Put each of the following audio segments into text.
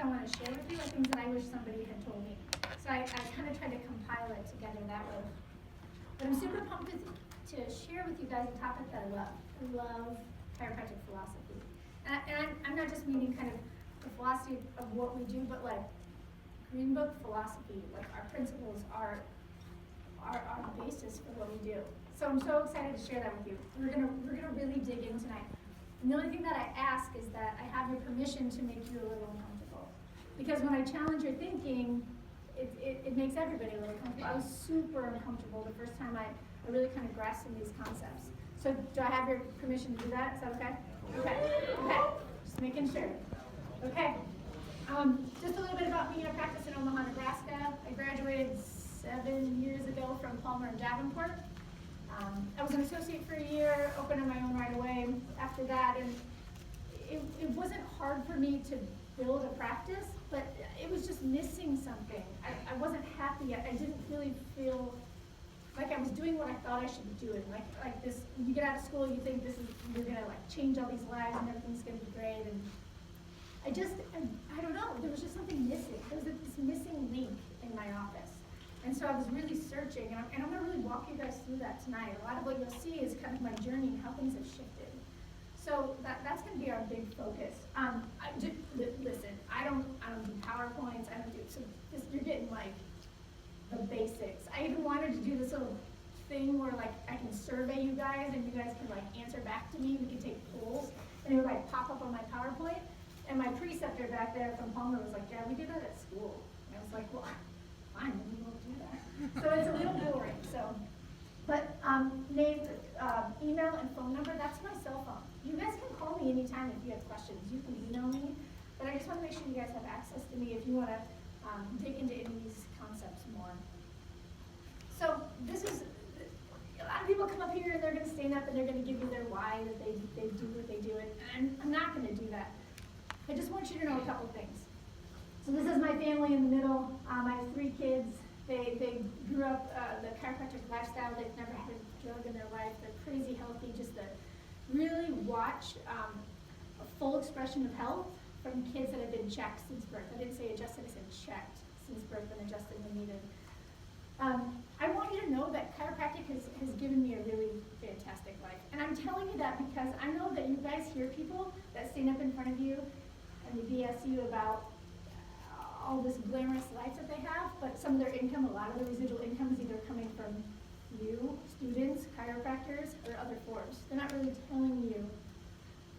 I want to share with you are things that I wish somebody had told me. So I kind of tried to compile it together that way. But I'm super pumped to share with you guys a topic that I love. I love chiropractic philosophy. And I'm not just meaning kind of the philosophy of what we do, but like Green Book philosophy, like our principles are the basis for what we do. So I'm so excited to share that with you. We're gonna really dig in tonight. And the only thing that I ask is that I have your permission to make you a little uncomfortable. Because when I challenge your thinking, it makes everybody a little uncomfortable. I was super uncomfortable the first time I really kind of grasped some of these concepts. So do I have your permission to do that? Is that okay? Okay. Just making sure. Okay. Just a little bit about me. I practice in Omaha, Nebraska. I graduated 7 years ago from Palmer and Davenport. I was an associate for a year, opened on my own right away after that, and it wasn't hard for me to build a practice, but it was just missing something. I wasn't happy. I didn't really feel like I was doing what I thought I should be doing. Like this, when you get out of school, you think you're gonna like change all these lives and everything's gonna be great, and I don't know, there was just something missing. There was this missing link in my office. And so I was really searching, and I'm going to really walk you guys through that tonight. A lot of what you'll see is kind of my journey and how things have shifted. So that's going to be our big focus. Listen, I don't do PowerPoints. You're getting like the basics. I even wanted to do this little thing where like I can survey you guys, and you guys can like answer back to me. We can take polls, and it would like pop up on my PowerPoint. And my preceptor back there from Palmer was like, "Yeah, we did that at school." And I was like, "Well, fine, we won't do that." So it's a little boring. But name, email, and phone number, that's my cell phone. You guys can call me anytime if you have questions. You can email me. But I just want to make sure you guys have access to me if you want to dig into any of these concepts more. So this is, a lot of people come up here and they're going to stand up and they're going to give you their why that they do what they do. And I'm not going to do that. I just want you to know a couple things. So this is my family in the middle. I have 3 kids. They grew up the chiropractic lifestyle. They've never had a drug in their life. They're crazy healthy. Just to really watch a full expression of health from kids that have been checked since birth. I didn't say adjusted, I said checked since birth and adjusted when needed. I want you to know that chiropractic has given me a really fantastic life. And I'm telling you that because I know that you guys hear people that stand up in front of you and they BS you about all this glamorous life that they have, but some of their income, a lot of the residual income is either coming from you, students, chiropractors, or other forms. They're not really telling you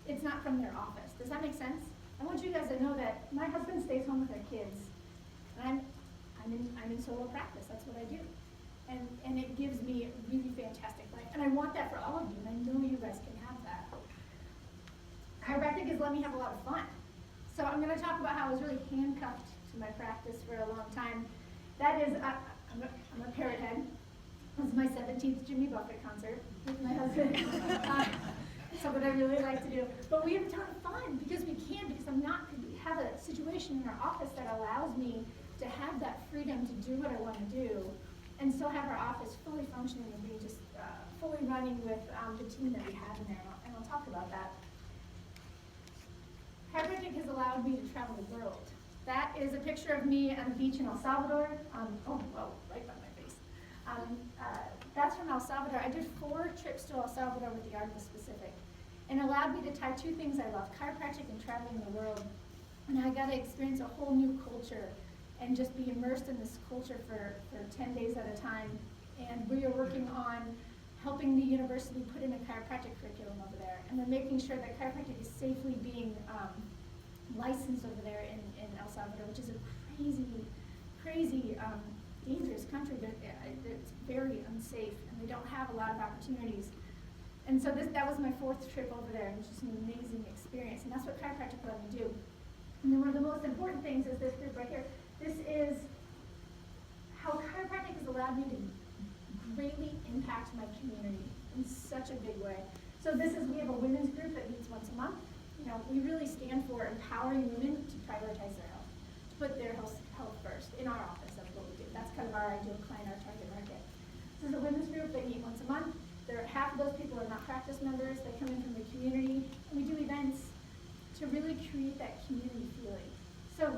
it's not from their office. Does that make sense? I want you guys to know that my husband stays home with our kids, and I'm in solo practice. That's what I do, and it gives me a really fantastic life, and I want that for all of you, and I know you guys can have that. Chiropractic has let me have a lot of fun. So I'm going to talk about how I was really handcuffed to my practice for a long time. That is, I'm a parrot head. This is my 17th Jimmy Buffett concert with my husband. Something I really like to do. But we have a ton of fun because we have a situation in our office that allows me to have that freedom to do what I want to do and still have our office fully functioning and being just fully running with the team that we have in there. And I'll talk about that. Chiropractic has allowed me to travel the world. That is a picture of me on the beach in El Salvador. Right by my face. That's from El Salvador. I did 4 trips to El Salvador with the Art of the Specific, and allowed me to tie 2 things I love, chiropractic and traveling the world. And I got to experience a whole new culture and just be immersed in this culture for 10 days at a time. And we are working on helping the university put in a chiropractic curriculum over there. And we're making sure that chiropractic is safely being licensed over there in El Salvador, which is a crazy, dangerous country. It's very unsafe, and they don't have a lot of opportunities. And so that was my 4th trip over there, and it was just an amazing experience. And that's what chiropractic let me do. And then one of the most important things is this group right here. This is how chiropractic has allowed me to greatly impact my community in such a big way. So we have a women's group that meets once a month. You know, we really stand for empowering women to prioritize their health, to put their health first in our office. That's what we do. That's kind of our ideal client, our target market. This is a women's group. They meet once a month. Half of those people are not practice members. They come in from the community, and we do events to really create that community feeling. So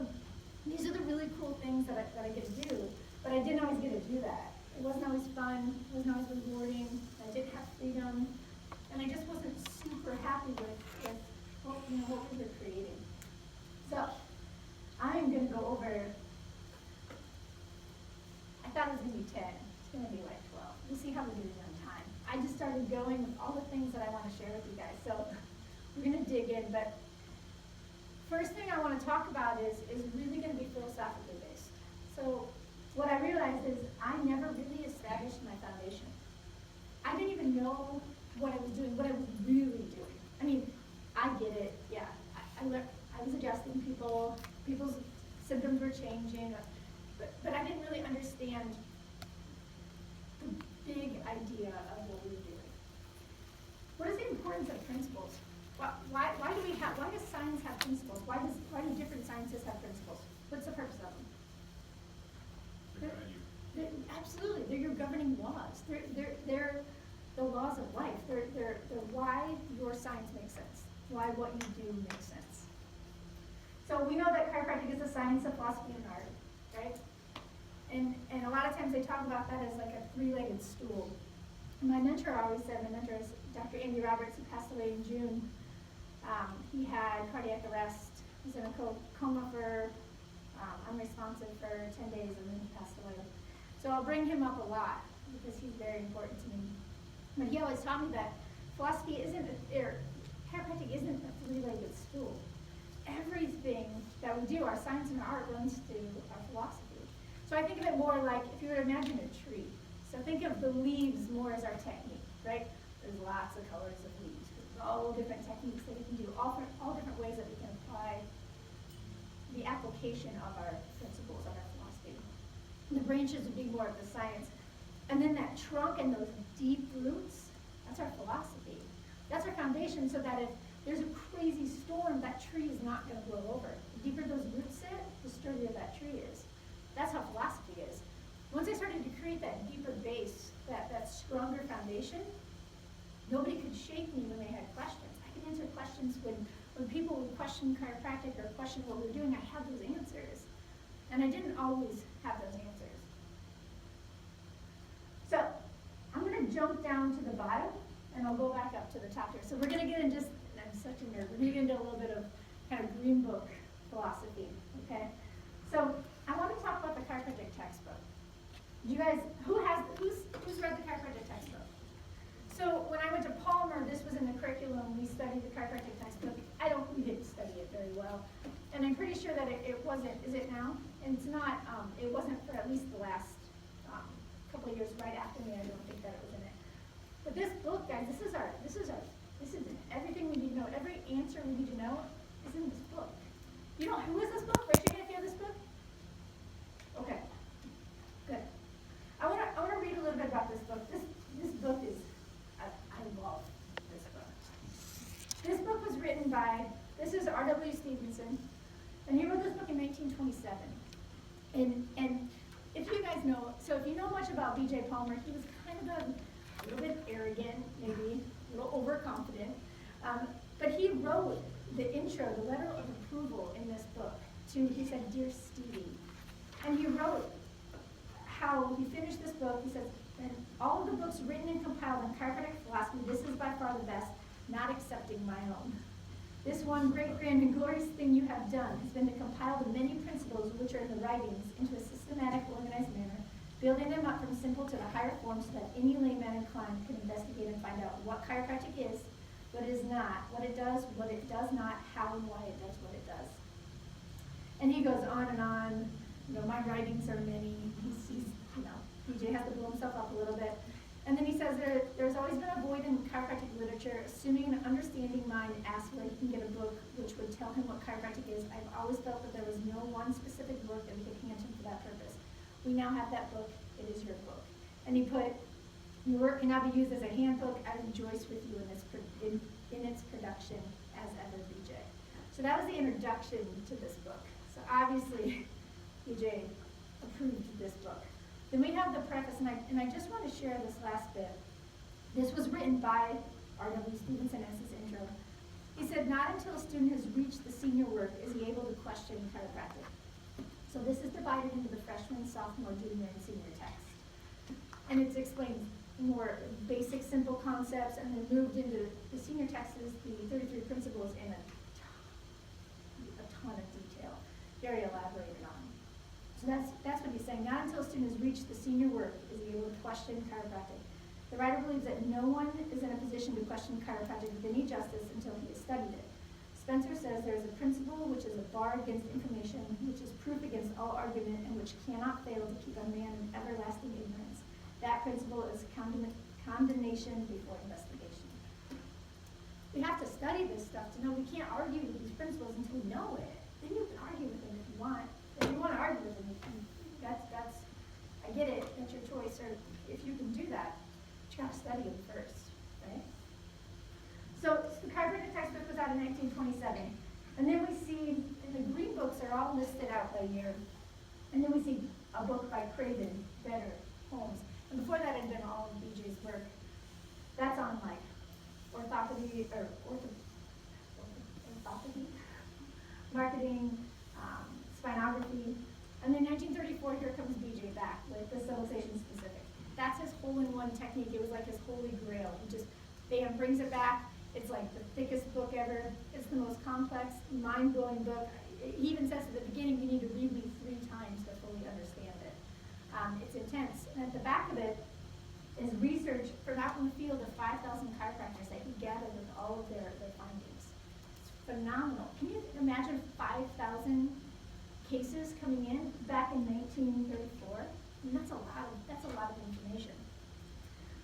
things that I get to do, but I didn't always get to do that. It wasn't always fun, it wasn't always rewarding, I didn't have freedom, and I just wasn't super happy with what we were creating. So, I'm going to go over, I thought it was going to be 10, it's going to be like 12. We'll see how we're doing on time. I just started going with all the things that I want to share with you guys, so we're going to dig in, but first thing I want to talk about is really going to be philosophically based. So what I realized is I never really established my foundation. I didn't even know what I was doing, what I was really doing. I mean, I get it, yeah. I was adjusting people's symptoms were changing, but I didn't really understand the big idea of what we were doing. What is the importance of principles? Why does science have principles? Why do different sciences have principles? What's the purpose of them? Absolutely, they're your governing laws. They're the laws of life. They're why your science makes sense. Why what you do makes sense. So we know that chiropractic is a science of philosophy and art, right? And a lot of times they talk about that as like a three-legged stool. And my mentor always said, my mentor is Dr. Andy Roberts, who passed away in June. He had cardiac arrest. He was in a coma for unresponsive for 10 days, and then he passed away. So I'll bring him up a lot because he's very important to me. But he always taught me that philosophy chiropractic isn't a three-legged stool. Everything that we do, our science and our art, runs through our philosophy. So I think of it more like if you were to imagine a tree. So think of the leaves more as our technique, right? There's lots of colors of leaves. There's all different techniques that we can do, all different ways that we can apply the application of our principles, of our philosophy. And the branches would be more of the science. And then that trunk and those deep roots, that's our philosophy. That's our foundation, so that if there's a crazy storm, that tree is not going to blow over. The deeper those roots sit, the sturdier that tree is. That's how philosophy is. Once I started to create that deeper base, that stronger foundation, nobody could shake me when they had questions. I could answer questions when people would question chiropractic or question what we were doing. I had those answers. And I didn't always have those answers. So I'm going to jump down to the bottom, and I'll go back up to the top here. So we're going to get into, I'm such a nerd, we're going to get into a little bit of kind of green book philosophy, okay? So I want to talk about the chiropractic textbook. You guys, who's read the chiropractic textbook? So when I went to Palmer, this was in the curriculum, we studied the chiropractic textbook. We didn't study it very well. And I'm pretty sure that it wasn't, is it now? And it's not, it wasn't for at least the last couple of years right after me. I don't think that it was in it. But this book, guys, this is everything we need to know. Every answer we need to know is in this book. You know, who is this book? Raise your hand if you have this book. Okay, good. I want to read a little bit about this book. This book is, I love this book. This book was written by, this is R.W. Stevenson, and he wrote this book in 1927. And if you guys know, so if you know much about B.J. Palmer, he was kind of a little bit arrogant, maybe a little overconfident, but he wrote the intro, the letter of approval in this book he said, "Dear Stevie." And he wrote how he finished this book. He says, "And all of the books written and compiled in chiropractic philosophy, this is by far the best, not excepting my own. This one great, grand, and glorious thing you have done has been to compile the many principles which are in the writings into a systematic, organized manner, building them up from simple to the higher forms so that any layman inclined can investigate and find out what chiropractic is, what it is not, what it does not, how and why it does what it does." And he goes on and on. You know, my writings are many. He's BJ has to blow himself up a little bit. And then he says there's always been a void in chiropractic literature. Assuming an understanding mind asks where he can get a book which would tell him what chiropractic is, I've always felt that there was no one specific book that we could hand him for that purpose. We now have that book. It is your book. And he put, "Your work cannot be used as a handbook. I rejoice with you in its production as ever, BJ." So that was the introduction to this book. So obviously, BJ approved this book. Then we have the preface, and I just want to share this last bit. This was written by R.W. Stevenson as his intro. He said, "Not until a student has reached the senior work is he able to question chiropractic." So this is divided into the freshman, sophomore, junior, and senior text. And it's explained more basic, simple concepts, and then moved into the senior text is the 33 principles in a ton of detail, very elaborated on. So that's what he's saying. Not until a student has reached the senior work is he able to question chiropractic. The writer believes that no one is in a position to question chiropractic with any justice until he has studied it. Spencer says there is a principle which is a bar against information, which is proof against all argument, and which cannot fail to keep a man in everlasting ignorance. That principle is condemnation before investigation. We have to study this stuff to know. We can't argue with these principles until we know it. Then you can argue with them if you want. If you want to argue with them, that's I get it, that's your choice, or if you can do that, but you have to study them first, right? So the chiropractic textbook was out in 1927, and then we see, and the green books are all listed out by year, and then we see a book by Craven, Better, Holmes, and before that had been all of BJ's work. That's on like orthopedy, or orthopedy, marketing, spinography, and then 1934, here comes BJ back with the subluxation specific. That's his hole-in-one technique. It was like his holy grail. He just, bam, brings it back. It's like the thickest book ever. It's the most complex, mind-blowing book. He even says at the beginning, you need to read me 3 times to fully understand it. It's intense. And at the back of it is research from out in the field of 5,000 chiropractors that he gathered with all of their findings. It's phenomenal. Can you imagine 5,000 cases coming in back in 1934? I mean, that's a lot of information.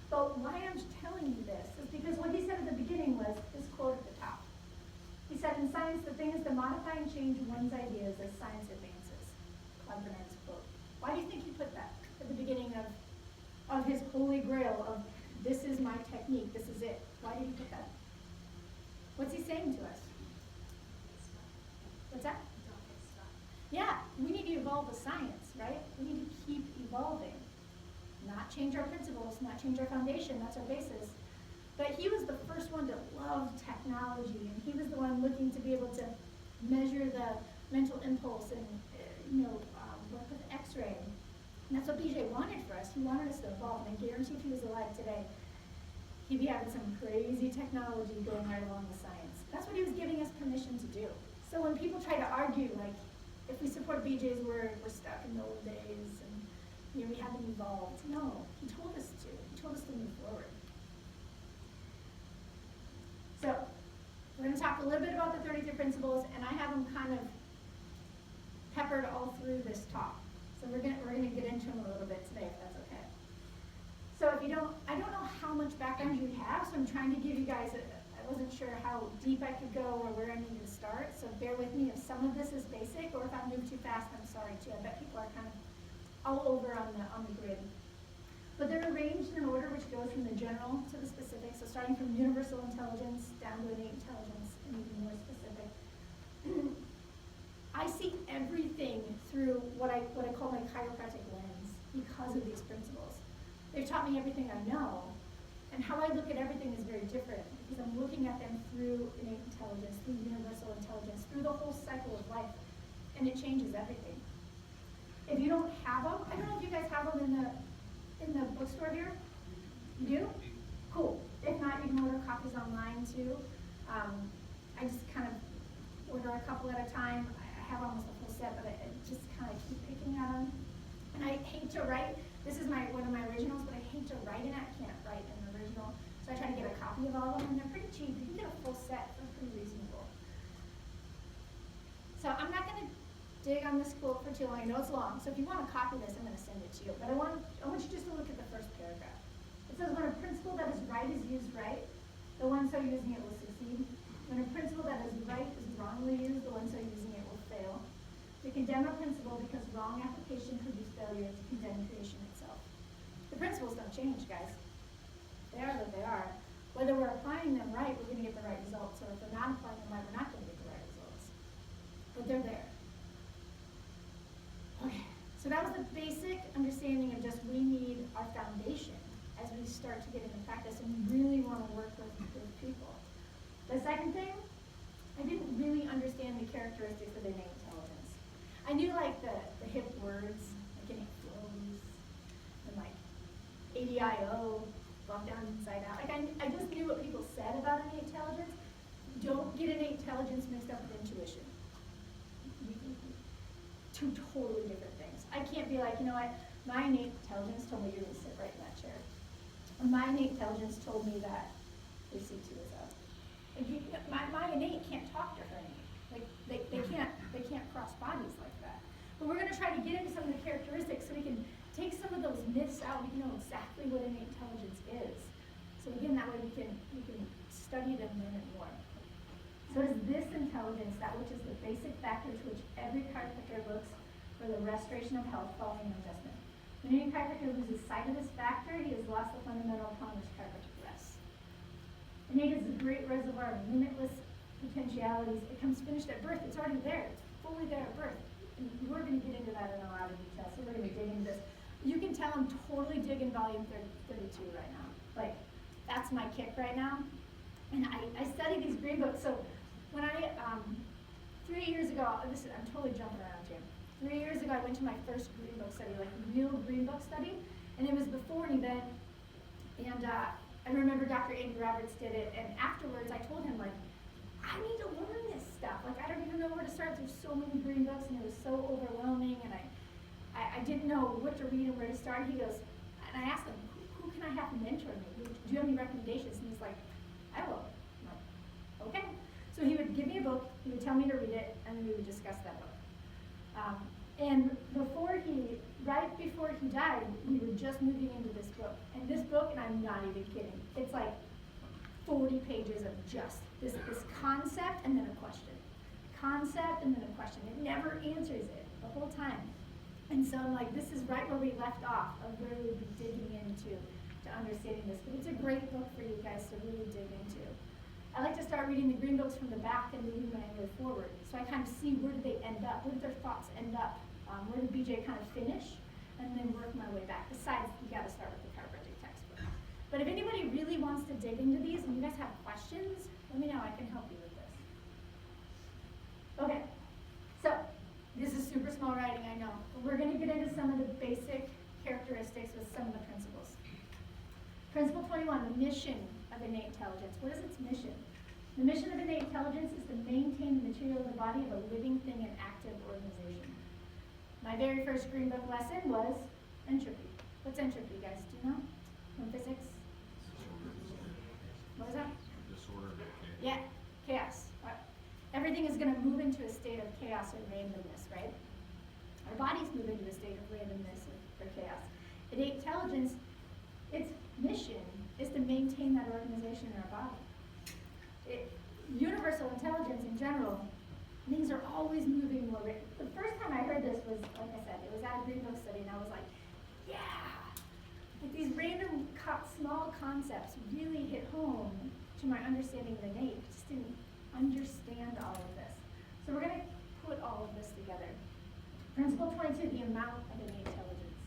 But why I'm telling you this is because what he said at the beginning was his quote at the top. He said, in science, the thing is to modify and change one's ideas as science advances. Claude Bernard's quote. Why do you think he put that at the beginning of his holy grail of this is my technique, this is it? Why did he put that? What's he saying to us? What's that? Yeah, we need to evolve the science, right? We need to keep evolving. Not change our principles, not change our foundation, that's our basis. But he was the first one to love technology, and he was the one looking to be able to measure the mental impulse and work with X-ray. And that's what BJ wanted for us. He wanted us to evolve, and I guarantee if he was alive today, he'd be having some crazy technology going right along with science. That's what he was giving us permission to do. So when people try to argue, like, if we support BJ's word, we're stuck in the old days, and we haven't evolved. No, he told us to. He told us to move forward. So we're going to talk a little bit about the 33 principles, and I have them kind of peppered all through this talk. So we're going to get into them a little bit today, if that's okay. So if you don't, I don't know how much background you have, so I'm trying to give you guys I wasn't sure how deep I could go or where I needed to start, so bear with me if some of this is basic, or if I move too fast, I'm sorry too. I bet people are kind of all over on the grid. But they're arranged in an order which goes from the general to the specific, so starting from universal intelligence down to innate intelligence and even more specific. I see everything through what I call my chiropractic lens because of these principles. They've taught me everything I know, and how I look at everything is very different because I'm looking at them through innate intelligence, through universal intelligence, through the whole cycle of life, and it changes everything. If you don't have them, I don't know if you guys have them in the bookstore here. You do? Cool. If not, you can order copies online too. I just kind of order a couple at a time. I have almost a full set, but I just kind of keep picking at them. And I hate to write. This is one of my originals, but I hate to write in it. I can't write in the original. So I try to get a copy of all of them, and they're pretty cheap. You can get a full set for pretty reasonable. So I'm not going to dig on this quote for too long. I know it's long, so if you want to copy this, I'm going to send it to you. But I want you just to look at the first paragraph. It says, when a principle that is right is used right, the one so using it will succeed. When a principle that is right is wrongly used, the one so using it will fail. To condemn a principle because wrong application produces failure to condemn creation itself. The principles don't change, guys. They are what they are. Whether we're applying them right, we're going to get the right results, or if we're not applying them right, we're not going to get the right results. But they're there. Okay, so that was the basic understanding of just we need our foundation as we start to get into practice and we really want to work with people. The second thing, I didn't really understand the characteristics of innate intelligence. I knew like the hip words, like getting flows, and like ADIO, walk down inside out. Like I just knew what people said about innate intelligence. Don't get innate intelligence mixed up with intuition. Two totally different things. I can't be like, you know what, my innate intelligence told me you're gonna sit right in that chair. Or my innate intelligence told me that your C2 is up. Like my innate can't talk to her innate. Like they can't cross bodies like that. But we're gonna try to get into some of the characteristics so we can take some of those myths out. We can know exactly what innate intelligence is. So again, that way we can study it and learn it more. So it is this intelligence, that which is the basic factor to which every chiropractor looks for the restoration of health following an adjustment. When any chiropractor loses sight of this factor, he has lost the fundamental upon which chiropractic rests. Innate is a great reservoir of limitless potentialities. It comes finished at birth. It's already there. It's fully there at birth. And we're going to get into that in a lot of detail, so we're going to dig into this. You can tell I'm totally digging volume 32 right now. Like, that's my kick right now. And I study these green books. So when I, 3 years ago, I'm totally jumping around here. 3 years ago, I went to my first green book study, like real green book study, and it was before an event. And I remember Dr. Andy Roberts did it, and afterwards I told him, like, I need to learn this stuff. Like, I don't even know where to start. There's so many green books, and it was so overwhelming, and I didn't know what to read and where to start. He goes, and I asked him, who can I have mentor me? Do you have any recommendations? And he's like, I will. I'm like, okay. So he would give me a book, he would tell me to read it, and then we would discuss that book. And right before he died, we were just moving into this book. And this book, and I'm not even kidding, it's like 40 pages of just this concept and then a question. Concept and then a question. It never answers it the whole time. And so I'm like, this is right where we left off, of where we would be digging into to understanding this. But it's a great book for you guys to really dig into. I like to start reading the green books from the back and moving my way forward. So I kind of see where do they end up, where do their thoughts end up, where did BJ kind of finish, and then work my way back. Besides, you gotta start with the chiropractic textbook. But if anybody really wants to dig into these and you guys have questions, let me know, I can help you with this. Okay, so this is super small writing, I know. But we're gonna get into some of the basic characteristics with some of the principles. Principle 21, the mission of innate intelligence. What is its mission? The mission of innate intelligence is to maintain the material of the body of a living thing in active organization. My very first green book lesson was entropy. What's entropy, guys? Do you know? From physics? What was that? Disorder. Yeah, chaos. Everything is going to move into a state of chaos or randomness, right? Our bodies move into a state of randomness or chaos. Innate intelligence, its mission is to maintain that organization in our body. Universal intelligence in general, things are always moving more. The first time I heard this was, like I said, it was at a green book study, and I was like, yeah! Like these random small concepts really hit home to my understanding of innate. I just didn't understand all of this. So we're going to put all of this together. Principle 22, the amount of innate intelligence.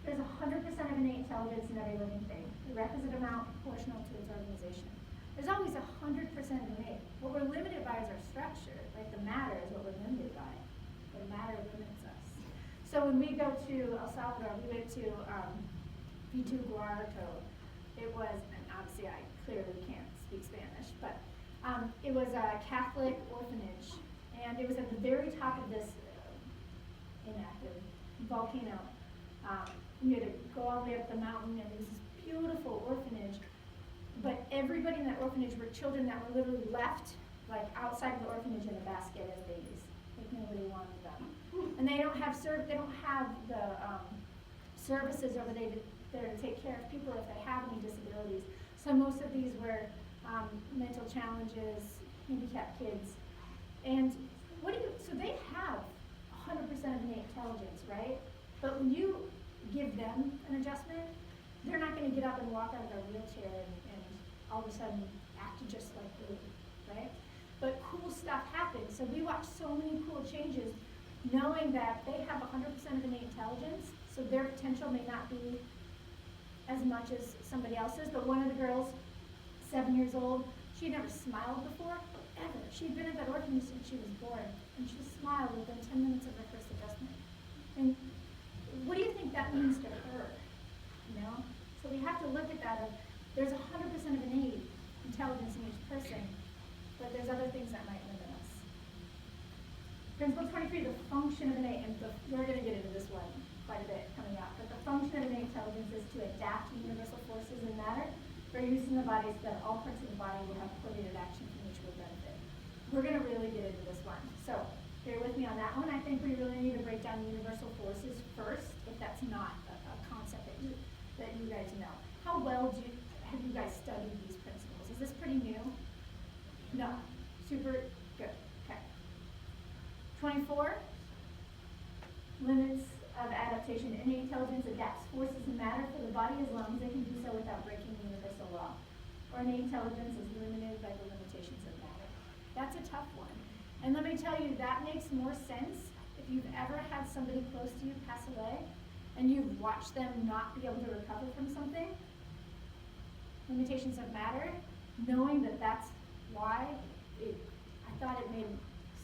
There's 100% of innate intelligence in every living thing. The requisite amount proportional to its organization. There's always 100% innate. What we're limited by is our structure. Like the matter is what we're limited by. The matter limits us. So when we go to El Salvador, we went to V2 Guarto. It was, and obviously I clearly can't speak Spanish, but it was a Catholic orphanage. And it was at the very top of this inactive volcano. You had to go all the way up the mountain, and it was this beautiful orphanage. But everybody in that orphanage were children that were literally left, like outside of the orphanage in a basket as babies. Like nobody wanted them. And they don't have the services over there to take care of people if they have any disabilities. So most of these were mental challenges, handicapped kids. And so they have 100% of innate intelligence, right? But when you give them an adjustment, they're not going to get up and walk out of their wheelchair and all of a sudden act just like you, right? But cool stuff happens. So we watch so many cool changes knowing that they have 100% of innate intelligence, so their potential may not be as much as somebody else's. But one of the girls, 7 years old, she had never smiled before, ever. She'd been at that orphanage since she was born, and she smiled within 10 minutes of her first adjustment. And what do you think that means to her? You know? So we have to look at that of, there's 100% of innate intelligence in each person, but there's other things that might limit us. Principle 23, the function of innate, and we're going to get into this one quite a bit coming up, but the function of innate intelligence is to adapt to universal forces in matter for use in the body so that all parts of the body will have coordinated action for mutual benefit. We're going to really get into this one. So bear with me on that one. I think we really need to break down universal forces first, if that's not a concept that you guys know. How well have you guys studied these principles? Is this pretty new? No. Super good. Okay. 24, limits of adaptation. Innate intelligence adapts forces in matter for the body as long as they can do so without breaking universal law. Or innate intelligence is limited by the limitations of matter. That's a tough one. And let me tell you, that makes more sense if you've ever had somebody close to you pass away and you've watched them not be able to recover from something. Limitations of matter, knowing that that's why, I thought it made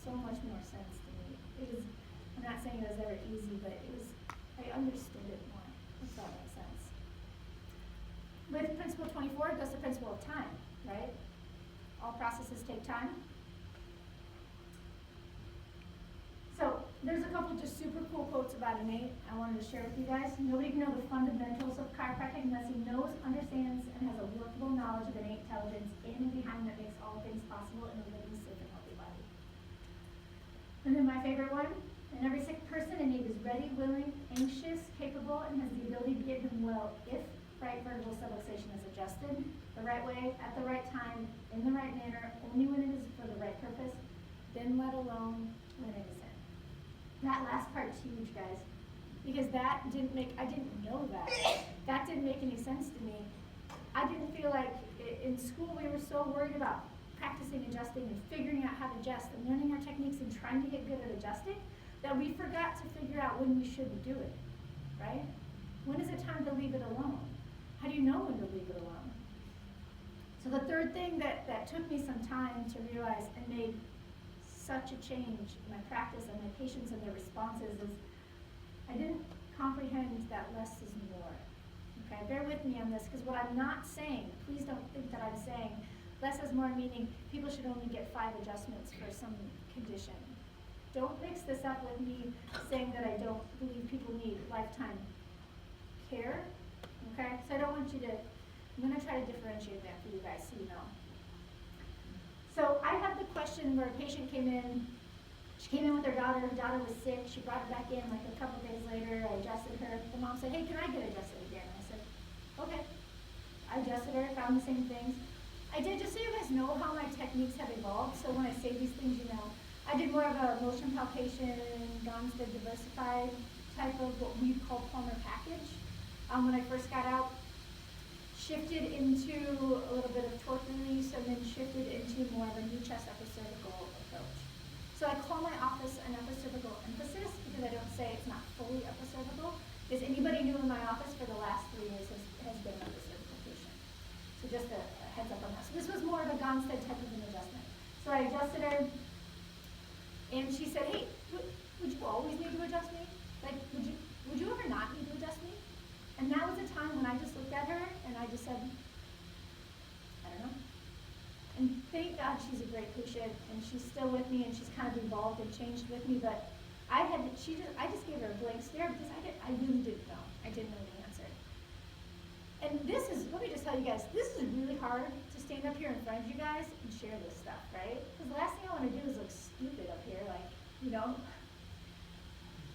so much more sense to me. I'm not saying it was ever easy, but I understood it more, if that makes sense. With principle 24, it goes to principle of time, right? All processes take time. So there's a couple just super cool quotes about innate I wanted to share with you guys. Nobody can know the fundamentals of chiropractic unless he knows, understands, and has a workable knowledge of innate intelligence in and behind that makes all things possible in a living, safe, and healthy body. And then my favorite one, in every sick person, innate is ready, willing, anxious, capable, and has the ability to get him well if right vertebral subluxation is adjusted the right way, at the right time, in the right manner, only when it is for the right purpose, then let alone when it is in. That last part's huge, guys, because I didn't know that. That didn't make any sense to me. I didn't feel like in school we were so worried about practicing adjusting and figuring out how to adjust and learning our techniques and trying to get good at adjusting that we forgot to figure out when we shouldn't do it, right? When is it time to leave it alone? How do you know when to leave it alone? So the third thing that took me some time to realize and made such a change in my practice and my patients and their responses is I didn't comprehend that less is more. Okay, bear with me on this, because what I'm not saying, please don't think that I'm saying less is more, meaning people should only get 5 adjustments for some condition. Don't mix this up with me saying that I don't believe people need lifetime care. Okay, so I don't want you to, I'm going to try to differentiate that for you guys so you know. So I had the question where a patient came in. She came in with her daughter was sick. She brought her back in like a couple days later. I adjusted her. The mom said, hey, can I get adjusted again? I said, okay. I adjusted her, found the same things. I did, just so you guys know how my techniques have evolved, so when I say these things, you know, I did more of a motion palpation, Gonstead diversified type of what we call Palmer package. When I first got out, shifted into a little bit of torque release, and then shifted into more of a knee chest upper cervical approach. So I call my office an upper cervical emphasis because I don't say it's not fully upper cervical, because anybody new in my office for the last 3 years has been an upper cervical patient. So just a heads up on that. So this was more of a Gonstead type of an adjustment. So I adjusted her, and she said, hey, would you always need to adjust me? Like, would you ever not need to adjust me? And that was a time when I just looked at her and I just said, I don't know. And thank God she's a great patient and she's still with me and she's kind of evolved and changed with me, but I just gave her a blank stare because I really didn't know. I didn't know the answer. And this is, let me just tell you guys, this is really hard to stand up here in front of you guys and share this stuff, right? Because the last thing I want to do is look stupid up here, like, you know.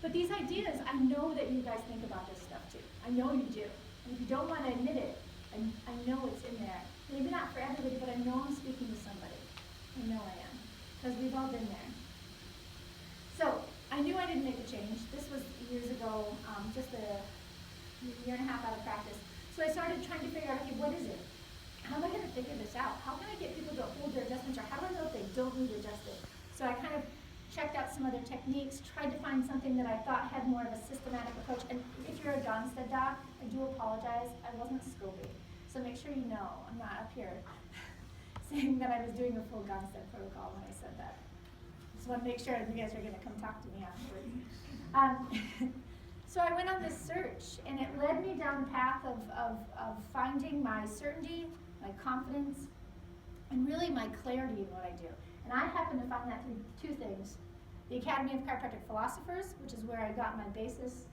But these ideas, I know that you guys think about this stuff too. I know you do. And if you don't want to admit it, I know it's in there. Maybe not for everybody, but I know I'm speaking to somebody. I know I am. Because we've all been there. So, I knew I didn't make a change. This was years ago, just a year and a half out of practice. So I started trying to figure out, okay, what is it? How am I going to figure this out? How can I get people to hold their adjustments, or how do I know if they don't need to adjust it? So I kind of checked out some other techniques, tried to find something that I thought had more of a systematic approach. And if you're a Gonstead doc, I do apologize, I wasn't scoping. So make sure you know, I'm not up here saying that I was doing a full Gonstead protocol when I said that. Just want to make sure you guys are going to come talk to me afterwards. So I went on this search, and it led me down the path of finding my certainty, my confidence, and really my clarity in what I do. And I happen to find that through two things. The Academy of Chiropractic Philosophers, which is where I got my basis,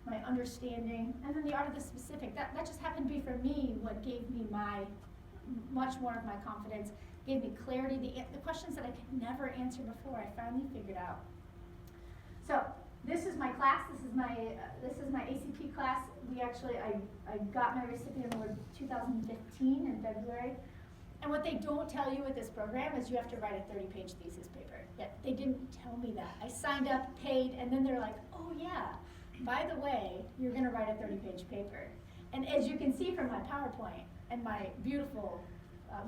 my understanding, and then the Art of the Specific. That just happened to be, for me, what gave me much more of my confidence, gave me clarity. The questions that I could never answer before, I finally figured out. So this is my class. This is my ACP class. I got my recipient award 2015 in February. And what they don't tell you with this program is you have to write a 30-page thesis paper. Yet they didn't tell me that. I signed up, paid, and then they're like, oh yeah, by the way, you're gonna write a 30-page paper. And as you can see from my PowerPoint and my beautiful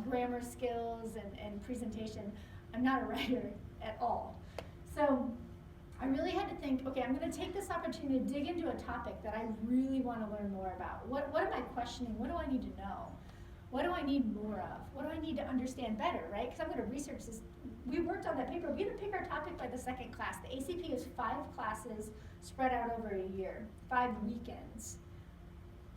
grammar skills and presentation, I'm not a writer at all. So I really had to think, okay, I'm gonna take this opportunity to dig into a topic that I really wanna learn more about. What am I questioning? What do I need to know? What do I need more of? What do I need to understand better, right? Because I'm going to research this. We worked on that paper. We didn't pick our topic by the second class. The ACP is 5 classes spread out over a year, 5 weekends.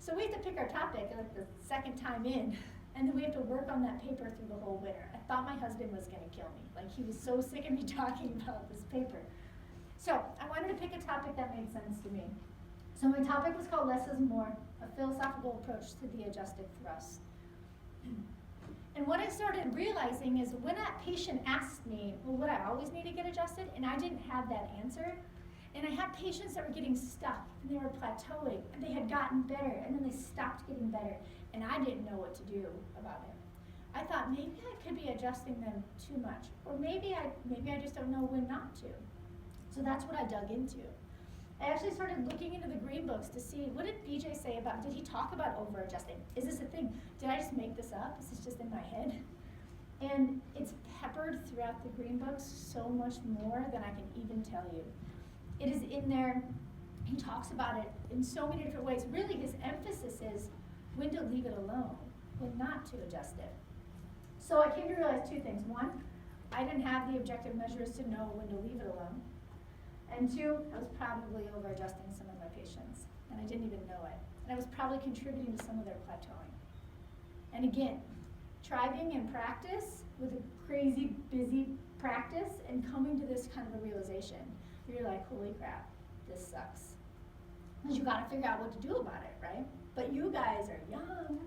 So we have to pick our topic like the second time in, and then we have to work on that paper through the whole winter. I thought my husband was going to kill me. Like, he was so sick of me talking about this paper. So I wanted to pick a topic that made sense to me. So my topic was called Less is More, a philosophical approach to the adjusted thrust. And what I started realizing is when that patient asked me, well, would I always need to get adjusted? And I didn't have that answer. And I had patients that were getting stuck, and they were plateauing, and they had gotten better, and then they stopped getting better, and I didn't know what to do about it. I thought maybe I could be adjusting them too much, or maybe I just don't know when not to. So that's what I dug into. I actually started looking into the green books to see, what did BJ say about, did he talk about over-adjusting? Is this a thing? Did I just make this up? Is this just in my head? And it's peppered throughout the green books so much more than I can even tell you. It is in there. He talks about it in so many different ways. Really, his emphasis is when to leave it alone, when not to adjust it. So I came to realize 2 things. 1, I didn't have the objective measures to know when to leave it alone. And 2, I was probably over-adjusting some of my patients, and I didn't even know it. And I was probably contributing to some of their plateauing. And again, try being in practice with a crazy busy practice and coming to this kind of a realization. You're like, holy crap, this sucks. Because you gotta figure out what to do about it, right? But you guys are young,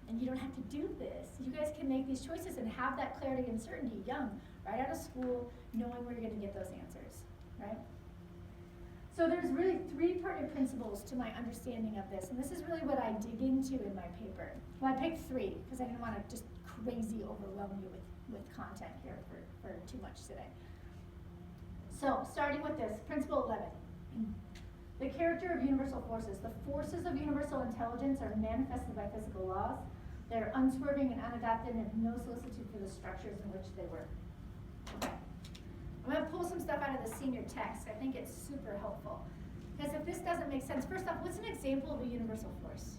and you don't have to do this. You guys can make these choices and have that clarity and certainty young, right out of school, knowing where you're gonna get those answers, right? So there's really 3 pertinent principles to my understanding of this, and this is really what I dig into in my paper. Well, I picked 3, because I didn't want to just crazy overwhelm you with content here for too much today. So, starting with this, principle 11. The character of universal forces. The forces of universal intelligence are manifested by physical laws. They are unswerving and unadapted and have no solicitude for the structures in which they work. Okay. I'm going to pull some stuff out of the senior text. I think it's super helpful. Because if this doesn't make sense, first off, what's an example of a universal force?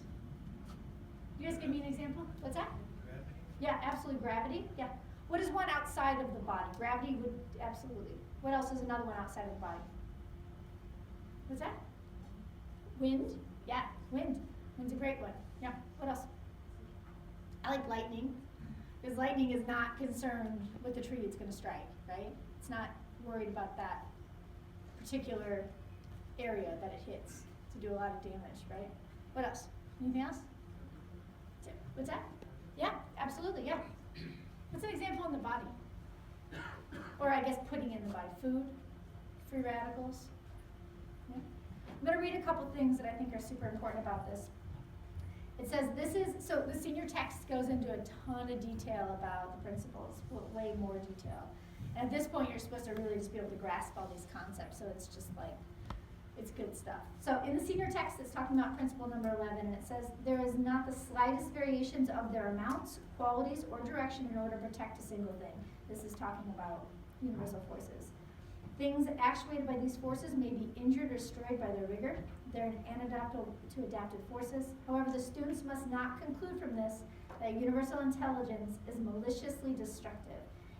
You guys give me an example? What's that? Gravity. Yeah, absolutely. Gravity. Yeah. What is one outside of the body? Gravity would, absolutely. What else is another one outside of the body? What's that? Wind. Yeah, wind. Wind's a great one. Yeah. What else? I like lightning. Because lightning is not concerned with the tree it's going to strike, right? It's not worried about that particular area that it hits to do a lot of damage, right? What else? Anything else? What's that? Yeah, absolutely, yeah. What's an example in the body? Or I guess putting in the body. Food, free radicals. Yeah. I'm going to read a couple things that I think are super important about this. It says so the senior text goes into a ton of detail about the principles, way more detail. And at this point, you're supposed to really just be able to grasp all these concepts, so it's just like, it's good stuff. So in the senior text, it's talking about principle number 11, and it says, there is not the slightest variations of their amounts, qualities, or direction in order to protect a single thing. This is talking about universal forces. Things actuated by these forces may be injured or destroyed by their rigor. They're an antidote to adaptive forces. However, the students must not conclude from this that universal intelligence is maliciously destructive.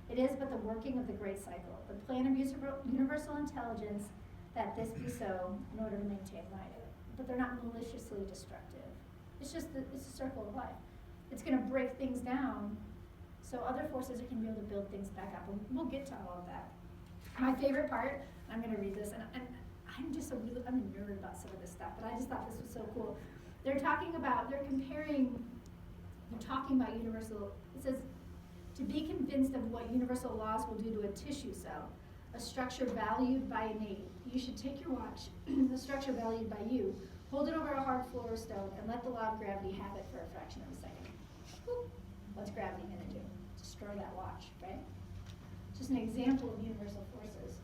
It is but the working of the great cycle, the plan of universal intelligence that this be so in order to maintain life. But they're not maliciously destructive. It's just it's a circle of life. It's going to break things down so other forces can be able to build things back up. And we'll get to all of that. My favorite part, I'm going to read this, and I'm just I'm a nerd about some of this stuff, but I just thought this was so cool. They're talking about universal, it says, to be convinced of what universal laws will do to a tissue cell, a structure valued by innate, you should take your watch, the structure valued by you, hold it over a hard floor or stone, and let the law of gravity have it for a fraction of a second. Whoop. What's gravity going to do? Destroy that watch, right? Just an example of universal forces.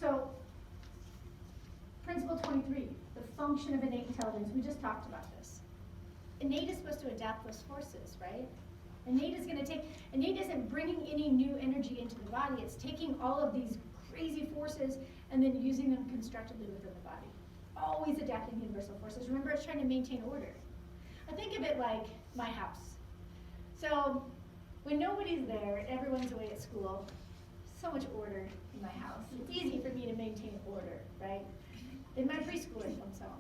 So, principle 23, the function of innate intelligence. We just talked about this. Innate is supposed to adapt those forces, right? Innate isn't bringing any new energy into the body. It's taking all of these crazy forces and then using them constructively within the body. Always adapting universal forces. Remember, it's trying to maintain order. I think of it like my house. So when nobody's there, everyone's away at school, so much order in my house. It's easy for me to maintain order, right? Then my preschooler comes home.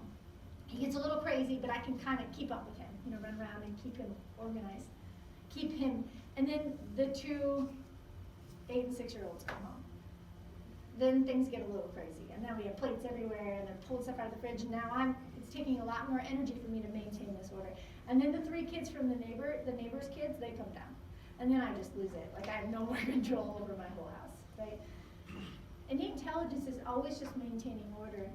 He gets a little crazy, but I can kind of keep up with him, run around and keep him organized. And then the two 8 and 6-year-olds come home. Then things get a little crazy, and then we have plates everywhere, and they're pulling stuff out of the fridge, and now it's taking a lot more energy for me to maintain this order. And then the 3 kids from the neighbor's kids, they come down. And then I just lose it. Like, I have no more control over my whole house, right? Innate intelligence is always just maintaining order.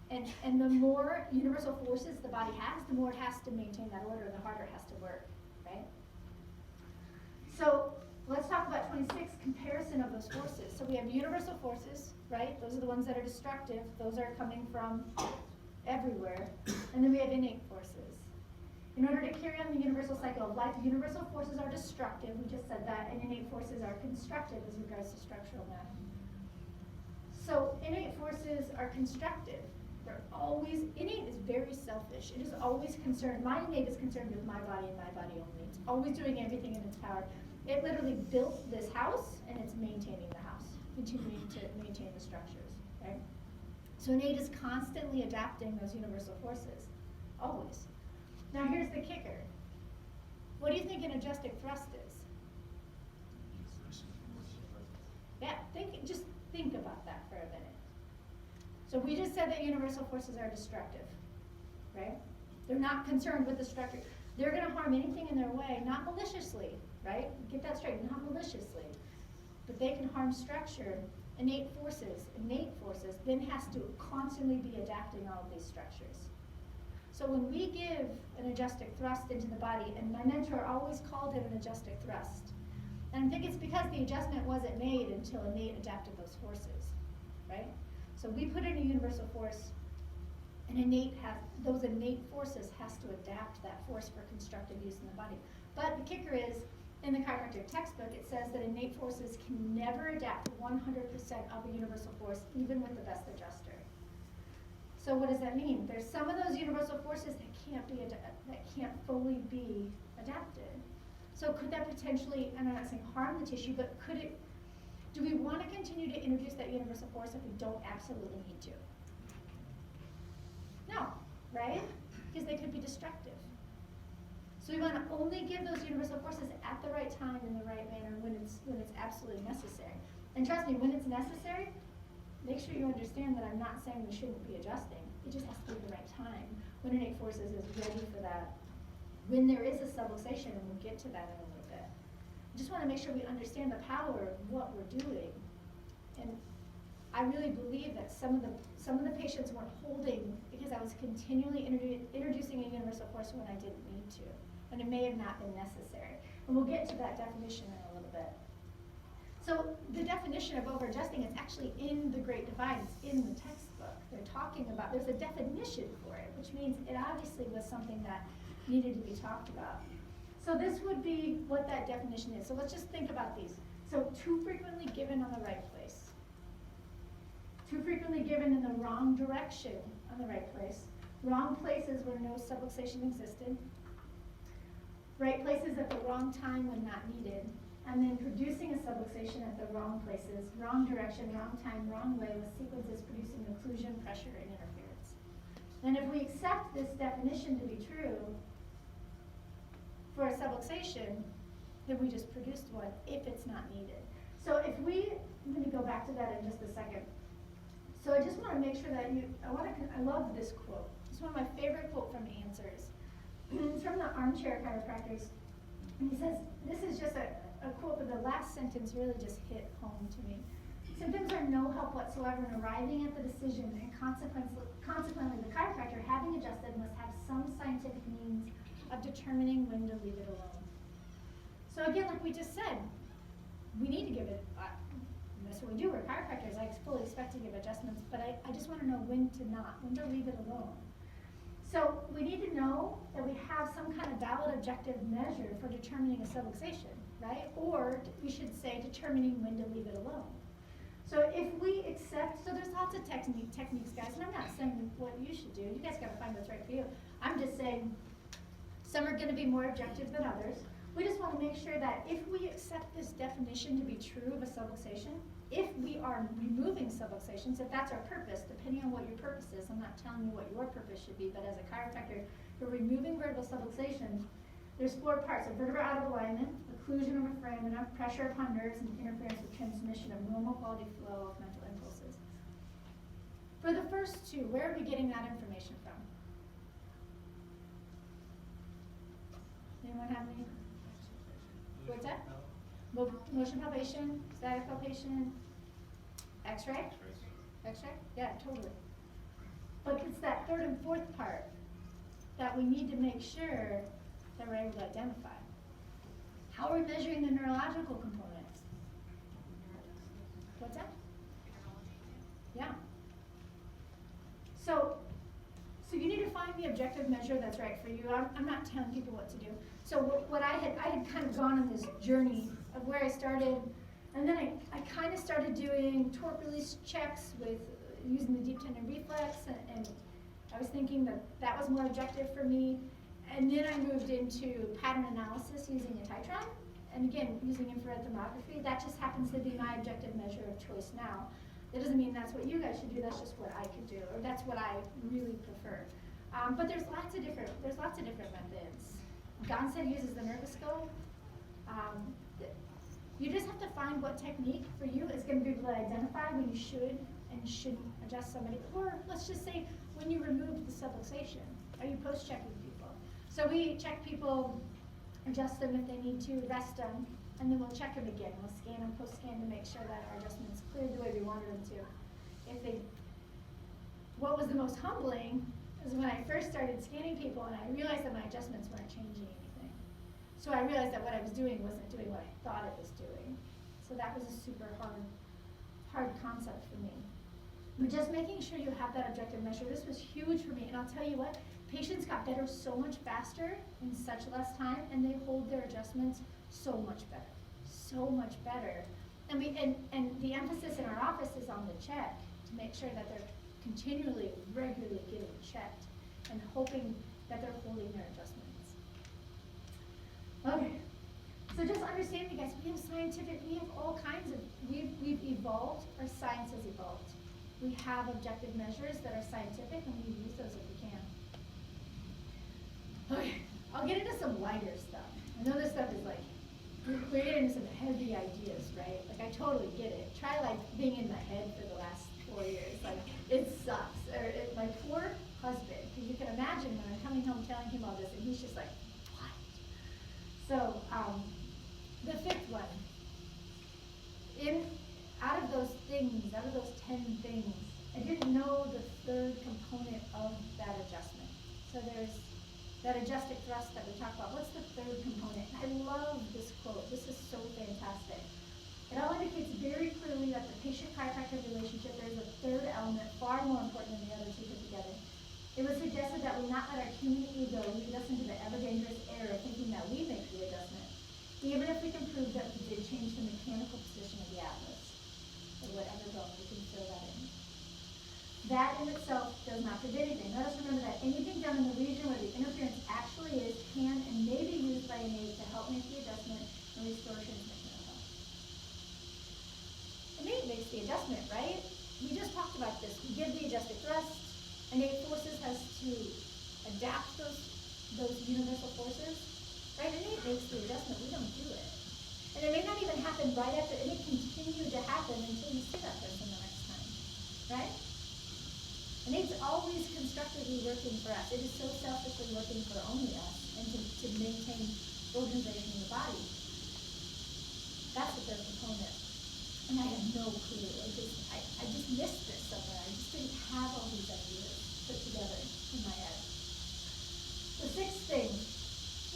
And the more universal forces the body has, the more it has to maintain that order, the harder it has to work, right? So let's talk about 26, comparison of those forces. So we have universal forces, right? Those are the ones that are destructive. Those are coming from everywhere. And then we have innate forces. In order to carry on the universal cycle of life, universal forces are destructive, we just said that, and innate forces are constructive as regards to structural math. So innate forces are constructive. Innate is very selfish. It is always concerned, my innate is concerned with my body and my body only. It's always doing everything in its power. It literally built this house, and it's maintaining the house, continuing to maintain the structures, right? So innate is constantly adapting those universal forces, always. Now here's the kicker. What do you think an adjusting thrust is? Yeah, just think about that for a minute. So we just said that universal forces are destructive, right? They're not concerned with the structure. They're going to harm anything in their way, not maliciously, right? Get that straight, not maliciously. But they can harm structure. Innate forces then has to constantly be adapting all of these structures. So when we give an adjustic thrust into the body, and my mentor always called it an adjustic thrust, and I think it's because the adjustment wasn't made until innate adapted those forces, right? So we put in a universal force, and those innate forces has to adapt that force for constructive use in the body. But the kicker is, in the chiropractic textbook, it says that innate forces can never adapt 100% of a universal force, even with the best adjuster. So what does that mean? There's some of those universal forces that can't fully be adapted. So could that potentially, and I'm not saying harm the tissue, but do we want to continue to introduce that universal force if we don't absolutely need to? No, right? Because they could be destructive. So we want to only give those universal forces at the right time in the right manner when it's absolutely necessary. And trust me, when it's necessary, make sure you understand that I'm not saying we shouldn't be adjusting. It just has to be the right time. When innate forces is ready for that. When there is a subluxation, and we'll get to that in a little bit. I just want to make sure we understand the power of what we're doing. And I really believe that some of the patients weren't holding because I was continually introducing a universal force when I didn't need to. And it may have not been necessary. And we'll get to that definition in a little bit. So the definition of over-adjusting is actually in the Great Divide. It's in the textbook. They're talking about, there's a definition for it, which means it obviously was something that needed to be talked about. So this would be what that definition is. So let's just think about these. So too frequently given on the right place. Too frequently given in the wrong direction on the right place. Wrong places where no subluxation existed. Right places at the wrong time when not needed. and then producing a subluxation at the wrong places, wrong direction, wrong time, wrong way, with sequences producing occlusion, pressure, and interference. And if we accept this definition to be true for a subluxation, then we just produced one if it's not needed. So if we, I'm going to go back to that in just a second. So I just want to make sure that I love this quote. It's one of my favorite quotes from Answers. It's from the Armchair Chiropractors. And he says, this is just a quote, but the last sentence really just hit home to me. Symptoms are no help whatsoever in arriving at the decision, and consequently the chiropractor, having adjusted, must have some scientific means of determining when to leave it alone. So again, like we just said, we need to give it, that's what we do, we're chiropractors, I fully expect to give adjustments, but I just want to know when to not, when to leave it alone. So we need to know that we have some kind of valid objective measure for determining a subluxation, right? Or we should say determining when to leave it alone. So if we accept, so there's lots of techniques, guys, and I'm not saying what you should do. You guys got to find what's right for you. I'm just saying some are going to be more objective than others. We just want to make sure that if we accept this definition to be true of a subluxation, if we are removing subluxations, if that's our purpose, depending on what your purpose is, I'm not telling you what your purpose should be, but as a chiropractor, for removing vertebral subluxation, there's 4 parts: a vertebra out of alignment, occlusion of a foramina, pressure upon nerves, and interference with transmission of normal quality flow of mental impulses. For the first 2, where are we getting that information from? Anyone have any? What's that? Motion palpation, static palpation, X-ray? X-ray? Yeah, totally. But it's that 3rd and 4th part that we need to make sure that we're able to identify. How are we measuring the neurological components? What's that? Yeah. So you need to find the objective measure that's right for you. I'm not telling people what to do. So what I had kind of gone on this journey of where I started, and then I kind of started doing torque release checks with using the deep tendon reflex, and I was thinking that was more objective for me. And then I moved into pattern analysis using a Titron, and again, using infrared thermography. That just happens to be my objective measure of choice now. That doesn't mean that's what you guys should do, that's just what I could do, or that's what I really prefer. But there's lots of different methods. Gonstead uses the nervoscope. You just have to find what technique for you is going to be able to identify when you should and shouldn't adjust somebody. Or let's just say when you remove the subluxation. Are you post-checking people? So we check people, adjust them if they need to, rest them, and then we'll check them again. We'll scan them post-scan to make sure that our adjustments cleared the way we wanted them to. What was the most humbling is when I first started scanning people and I realized that my adjustments weren't changing anything. So I realized that what I was doing wasn't doing what I thought it was doing. So that was a super hard concept for me. But just making sure you have that objective measure, this was huge for me. And I'll tell you what, patients got better so much faster in such less time, and they hold their adjustments so much better. So much better. And the emphasis in our office is on the check to make sure that they're continually, regularly getting checked and hoping that they're holding their adjustments. Okay, so just understand, you guys, we have all kinds of, we've evolved, our science has evolved. We have objective measures that are scientific, and we use those if we can. Okay, I'll get into some lighter stuff. I know this stuff is like, we're getting into some heavy ideas, right? Like, I totally get it. Try like being in my head for the last 4 years. Like, it sucks. My poor husband, because you can imagine when I'm coming home telling him all this, and he's just like, what? So, the 5th one. Out of those 10 things, I didn't know the 3rd component of that adjustment. So there's that adjusted thrust that we talked about. What's the 3rd component? I love this quote. This is so fantastic. It all indicates very clearly that the patient-chiropractor relationship, there is a 3rd element far more important than the other 2 put together. It was suggested that we not let our human ego lead us into the ever-dangerous error of thinking that we make the adjustment, even if we can prove that we did change the mechanical position of the atlas, or whatever bone, we can fill that in. That in itself does not prove anything. Let us remember that anything done in the region where the interference actually is can and may be used by an aid to help make the adjustment and restore transmission. the adjustment, right? We just talked about this. We give the adjusted thrust. Innate forces has to adapt those universal forces, right? Innate makes the adjustment. We don't do it. And it may not even happen right after. It may continue to happen until you see that person the next time, right? Innate's always constructively working for us. It is so selfishly working for only us and to maintain organization in the body. That's what they're proponent. And I had no clue. I just missed this somewhere. I just didn't have all these ideas put together in my head. The sixth thing,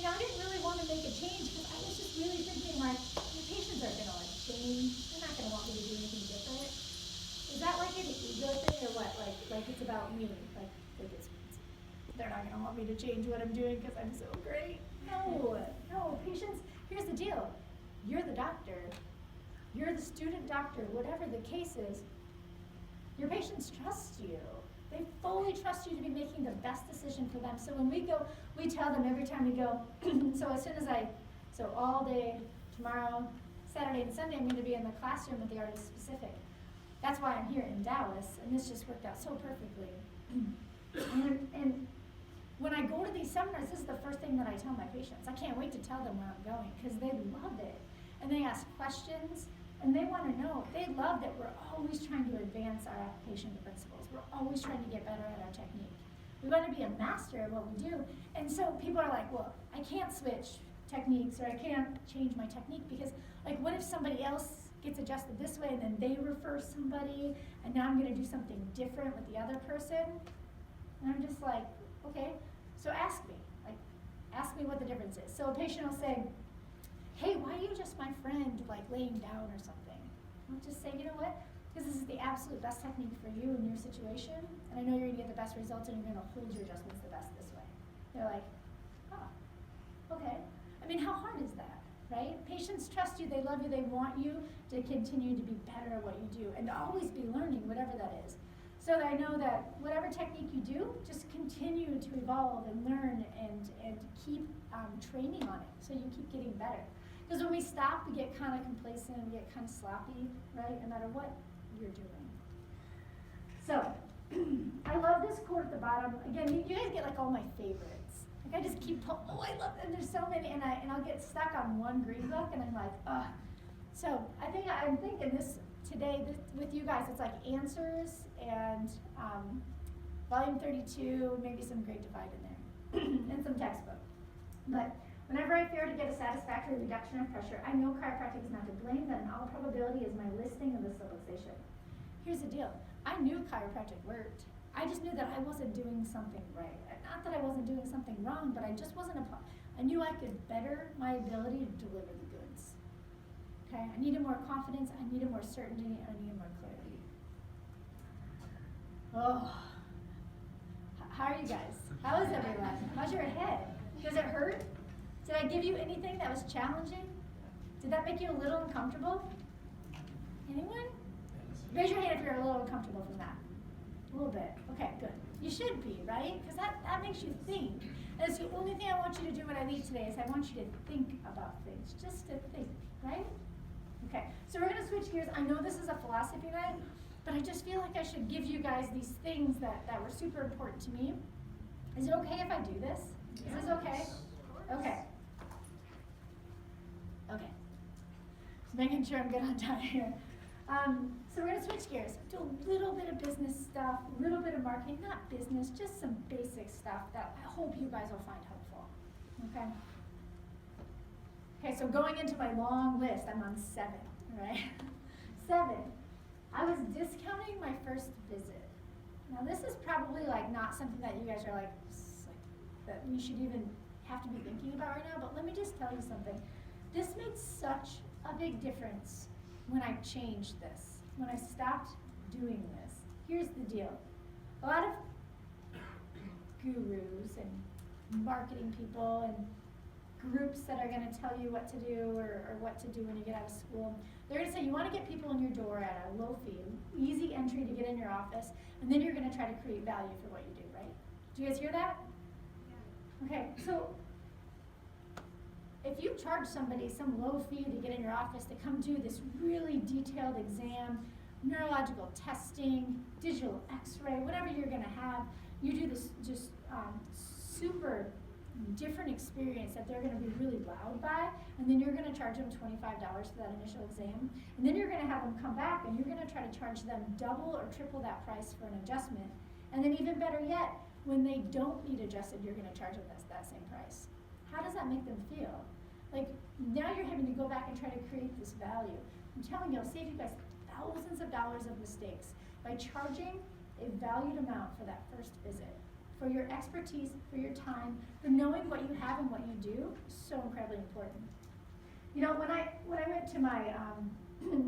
I didn't really want to make a change because I was just really thinking like, your patients aren't going to change. They're not going to want me to do anything different. Is that like an ego thing or what? Like it's about me? Like they're not going to want me to change what I'm doing because I'm so great? No, patients, here's the deal. You're the doctor. You're the student doctor, whatever the case is. Your patients trust you. They fully trust you to be making the best decision for them. So when we go, we tell them every time we go, so all day, tomorrow, Saturday and Sunday, I'm going to be in the classroom with the artist specific. That's why I'm here in Dallas, and this just worked out so perfectly. And when I go to these seminars, this is the first thing that I tell my patients. I can't wait to tell them where I'm going because they love it. And they ask questions, and they want to know. They love that we're always trying to advance our application of the principles. We're always trying to get better at our technique. We want to be a master at what we do. And so people are like, well, I can't switch techniques or I can't change my technique because, like, what if somebody else gets adjusted this way and then they refer somebody and now I'm going to do something different with the other person? And I'm just like, okay, so ask me. Like, ask me what the difference is. So a patient will say, hey, why are you just my friend, like laying down or something? I'll just say, you know what? Because this is the absolute best technique for you in your situation, and I know you're going to get the best results and you're going to hold your adjustments the best this way. They're like, oh, okay. I mean, how hard is that, right? Patients trust you, they love you, they want you to continue to be better at what you do and to always be learning, whatever that is. So that I know that whatever technique you do, just continue to evolve and learn and keep training on it so you keep getting better. Because when we stop, we get kind of complacent, we get kind of sloppy, right? No matter what you're doing. So, I love this quote at the bottom. Again, you guys get like all my favorites. Like I just keep, I love them. There's so many, and I'll get stuck on one green book, and I'm like, ugh. So I'm thinking this today with you guys. It's like answers and volume 32, maybe some Great Divide in there, and some textbook. But whenever I fear to get a satisfactory reduction of pressure, I know chiropractic is not to blame, that in all probability is my listing of the subluxation. Here's the deal. I knew chiropractic worked. I just knew that I wasn't doing something right. Not that I wasn't doing something wrong, but I just wasn't I knew I could better my ability to deliver the goods. Okay? I needed more confidence, I needed more certainty, and I needed more clarity. Oh. How are you guys? How is everyone? How's your head? Does it hurt? Did I give you anything that was challenging? Did that make you a little uncomfortable? Anyone? Raise your hand if you're a little uncomfortable from that. A little bit. Okay, good. You should be, right? Because that makes you think. And it's the only thing I want you to do when I leave today is I want you to think about things. Just to think, right? Okay, so we're going to switch gears. I know this is a philosophy night, but I just feel like I should give you guys these things that were super important to me. Is it okay if I do this? Is this okay? Okay. Okay. Just making sure I'm good on time here. So we're going to switch gears. Do a little bit of business stuff, a little bit of marketing, not business, just some basic stuff that I hope you guys will find helpful. Okay? Okay, so going into my long list, I'm on 7, right? 7. I was discounting my first visit. Now this is probably like not something that you guys are like that we should even have to be thinking about right now, but let me just tell you something. This made such a big difference when I changed this, when I stopped doing this. Here's the deal. A lot of gurus and marketing people and groups that are going to tell you what to do or what to do when you get out of school, they're going to say you want to get people in your door at a low fee, easy entry to get in your office, and then you're going to try to create value for what you do, right? Do you guys hear that? Yeah. Okay, so if you charge somebody some low fee to get in your office to come do this really detailed exam neurological testing, digital x-ray, whatever you're gonna have. You do this just super different experience that they're gonna be really wowed by, and then you're gonna charge them $25 for that initial exam, and then you're gonna have them come back and you're gonna try to charge them double or triple that price for an adjustment. And then even better yet, when they don't need adjusted, you're gonna charge them that same price. How does that make them feel? Like, now you're having to go back and try to create this value. I'm telling you, I'll save you guys thousands of dollars of mistakes by charging a valued amount for that first visit. For your expertise, for your time, for knowing what you have and what you do, so incredibly important. You know, when I went to my,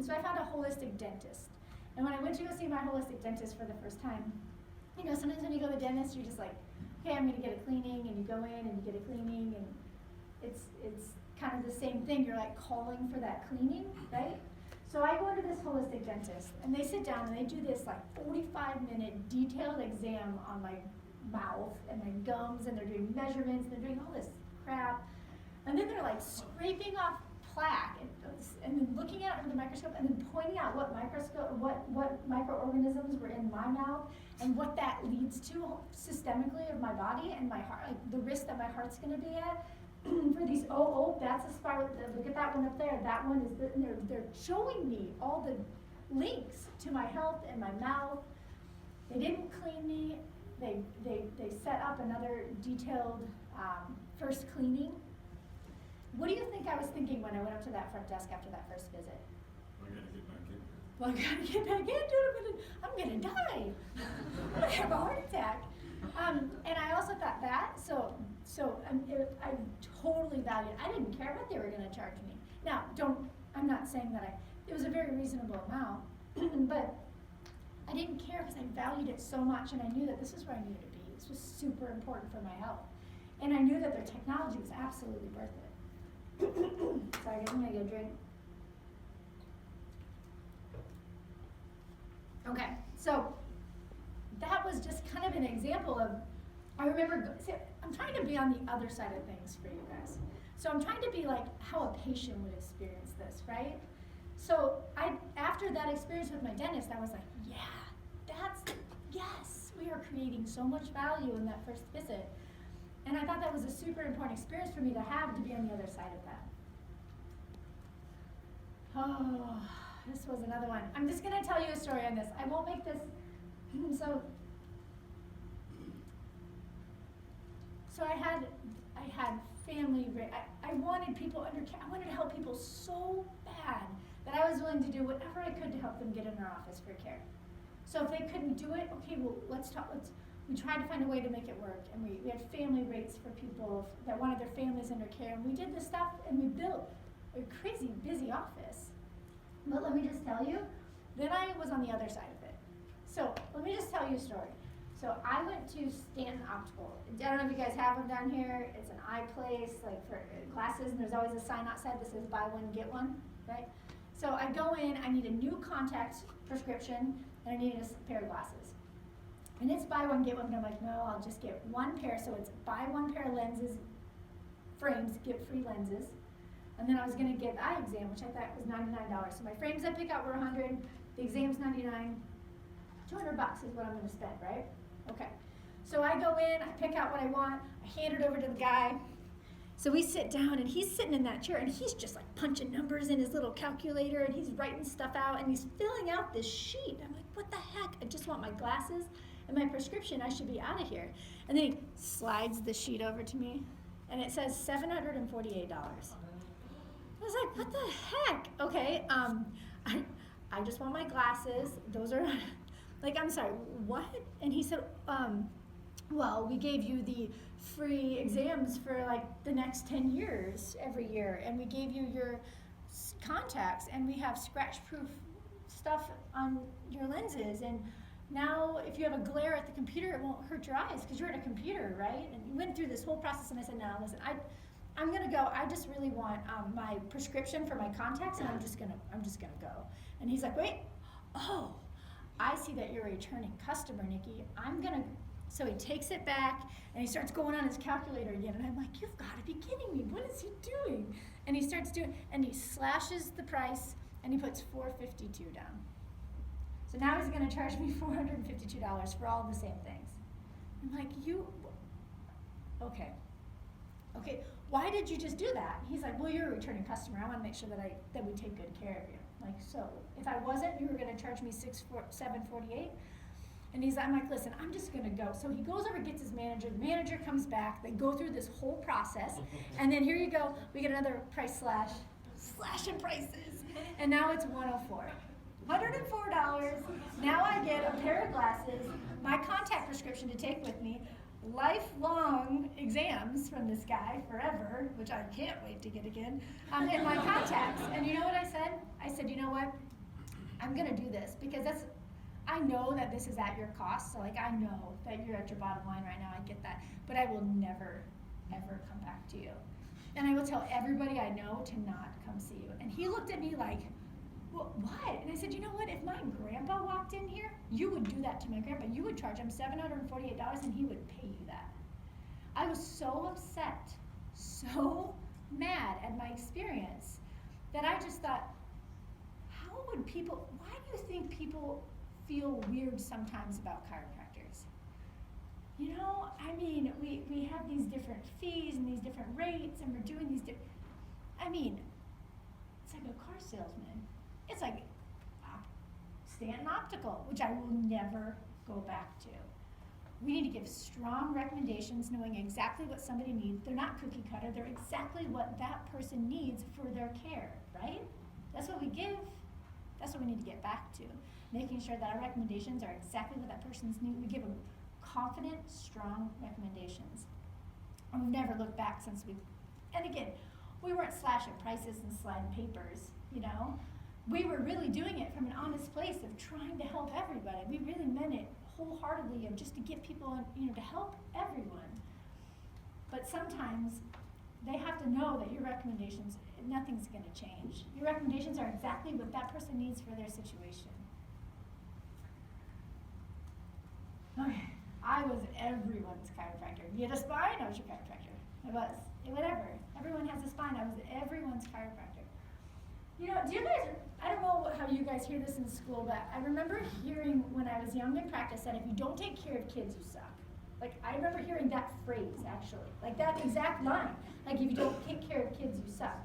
so I found a holistic dentist. And when I went to go see my holistic dentist for the first time, you know, sometimes when you go to the dentist, you're just like, okay, I'm gonna get a cleaning, and you go in and you get a cleaning, and it's kind of the same thing. You're like calling for that cleaning, right? So I go to this holistic dentist, and they sit down and they do this like 45-minute detailed exam on my mouth and my gums, and they're doing measurements, and they're doing all this crap, and then they're like scraping off plaque and then looking at it under the microscope, and then pointing out what microorganisms were in my mouth and what that leads to systemically of my body and my heart, like the risk that my heart's going to be at. For these, that's a spiral, look at that one up there, that one is, and they're showing me all the links to my health and my mouth. They didn't clean me. They set up another detailed first cleaning. What do you think I was thinking when I went up to that front desk after that first visit? I gotta get back in. Well, I gotta get back into it. I'm gonna die. I'm gonna have a heart attack. And I also thought that, I totally valued it. I didn't care what they were gonna charge me. Now, I'm not saying that it was a very reasonable amount, but I didn't care because I valued it so much, and I knew that this is where I needed to be. This was super important for my health. And I knew that their technology was absolutely worth it. Sorry, guys, I'm gonna get a drink. Okay, so that was just kind of an example of, I remember, I'm trying to be on the other side of things for you guys. So I'm trying to be like how a patient would experience this, right? So after that experience with my dentist, I was like, yes, we are creating so much value in that first visit. And I thought that was a super important experience for me to have, to be on the other side of that. Oh, this was another one. I'm just gonna tell you a story on this. I won't make this, so I had family, I wanted people under care. I wanted to help people so bad that I was willing to do whatever I could to help them get in their office for care. So if they couldn't do it, okay, well, we tried to find a way to make it work, and we had family rates for people that wanted their families under care, and we did this stuff, and we built a crazy busy office. But let me just tell you, then I was on the other side of it. So let me just tell you a story. So I went to Stanton Optical. I don't know if you guys have them down here. It's an eye place, like for glasses, and there's always a sign outside that says buy one, get one, right? So I go in, I need a new contact prescription, and I need a pair of glasses. And it's buy one, get one, but I'm like, no, I'll just get one pair. So it's buy one pair of lenses, frames, get free lenses. And then I was gonna get the eye exam, which I thought was $99. So my frames I pick out were $100, the exam's $99, $200 is what I'm gonna spend, right? Okay. So I go in, I pick out what I want, I hand it over to the guy. So we sit down, and he's sitting in that chair, and he's just like punching numbers in his little calculator, and he's writing stuff out, and he's filling out this sheet. I'm like, what the heck? I just want my glasses and my prescription. I should be out of here. And then he slides the sheet over to me, and it says $748. I was like, what the heck? Okay, I just want my glasses. Those are, like, I'm sorry, what? And he said, well, we gave you the free exams for like the next 10 years every year, and we gave you your contacts, and we have scratch-proof stuff on your lenses, and now if you have a glare at the computer, it won't hurt your eyes because you're at a computer, right? And we went through this whole process, and I said, no, listen, I'm gonna go. I just really want my prescription for my contacts, and I'm just gonna go. And he's like, wait, oh, I see that you're a returning customer, Nikki. So he takes it back, and he starts going on his calculator again, and I'm like, you've got to be kidding me. What is he doing? And he starts doing, and he slashes the price, and he puts $452 down. So now he's gonna charge me $452 for all the same things. I'm like, okay, why did you just do that? He's like, well, you're a returning customer. I wanna make sure that we take good care of you. Like, so if I wasn't, you were gonna charge me $748. And I'm like, listen, I'm just gonna go. So he goes over, gets his manager, the manager comes back, they go through this whole process, and then here you go, we get another price slash in prices, and now it's $104. $104, now I get a pair of glasses, my contact prescription to take with me, lifelong exams from this guy forever, which I can't wait to get again, and my contacts. And you know what I said? I said, you know what? I'm gonna do this because I know that this is at your cost, so like I know that you're at your bottom line right now, I get that, but I will never, ever come back to you. And I will tell everybody I know to not come see you. And he looked at me like, what? And I said, you know what, if my grandpa walked in here, you would do that to my grandpa. You would charge him $748 and he would pay you that. I was so upset, so mad at my experience that I just thought, why do you think people feel weird sometimes about chiropractors? You know, I mean, we have these different fees and these different rates and we're doing these different, it's like a car salesman. It's like Stanton Optical, which I will never go back to. We need to give strong recommendations knowing exactly what somebody needs. They're not cookie cutter, they're exactly what that person needs for their care, right? That's what we give. That's what we need to get back to. Making sure that our recommendations are exactly what that person's need. We give them confident, strong recommendations. And we've never looked back since and again, we weren't slashing prices and sliding papers, you know? We were really doing it from an honest place of trying to help everybody. We really meant it wholeheartedly of just to get people, to help everyone. But sometimes they have to know that your recommendations, nothing's gonna change. Your recommendations are exactly what that person needs for their situation. Okay, I was everyone's chiropractor. You had a spine, I was your chiropractor. I was, whatever. Everyone has a spine, I was everyone's chiropractor. You know, I don't know how you guys hear this in school, but I remember hearing when I was young in practice that if you don't take care of kids, you suck. Like, I remember hearing that phrase, actually. Like, that exact line. Like, if you don't take care of kids, you suck.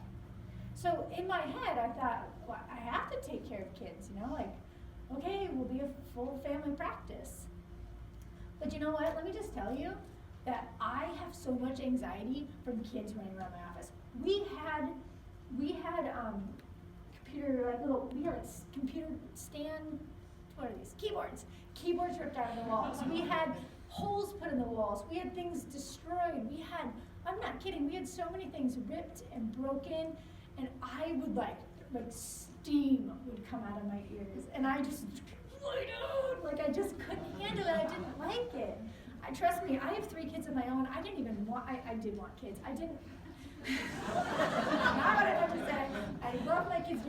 So, in my head, I thought, well, I have to take care of kids, like, okay, we'll be a full family practice. But you know what? Let me just tell you that I have so much anxiety from kids running around my office. We had computer stand, what are these? Keyboards ripped out of the walls. We had holes put in the walls. We had things destroyed. I'm not kidding, we had so many things ripped and broken, and I would like steam would come out of my ears, and I just, I just couldn't handle it. I didn't like it. Trust me, I have 3 kids of my own. I did want kids. I didn't, not what I meant to say. I love my kids,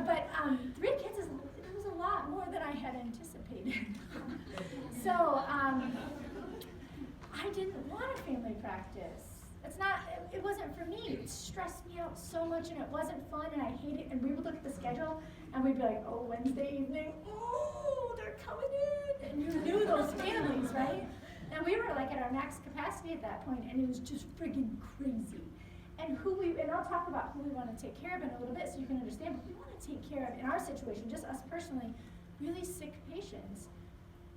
but 3 kids it was a lot more than I had anticipated. So I didn't want a family practice. It wasn't for me. It stressed me out so much, and it wasn't fun, and I hated it. And we would look at the schedule, and we'd be like, oh, Wednesday evening, oh, they're coming in. And you knew those families, right? And we were at our max capacity at that point, and it was just freaking crazy. And I'll talk about who we want to take care of in a little bit so you can understand, but we want to take care of, in our situation, just us personally, really sick patients.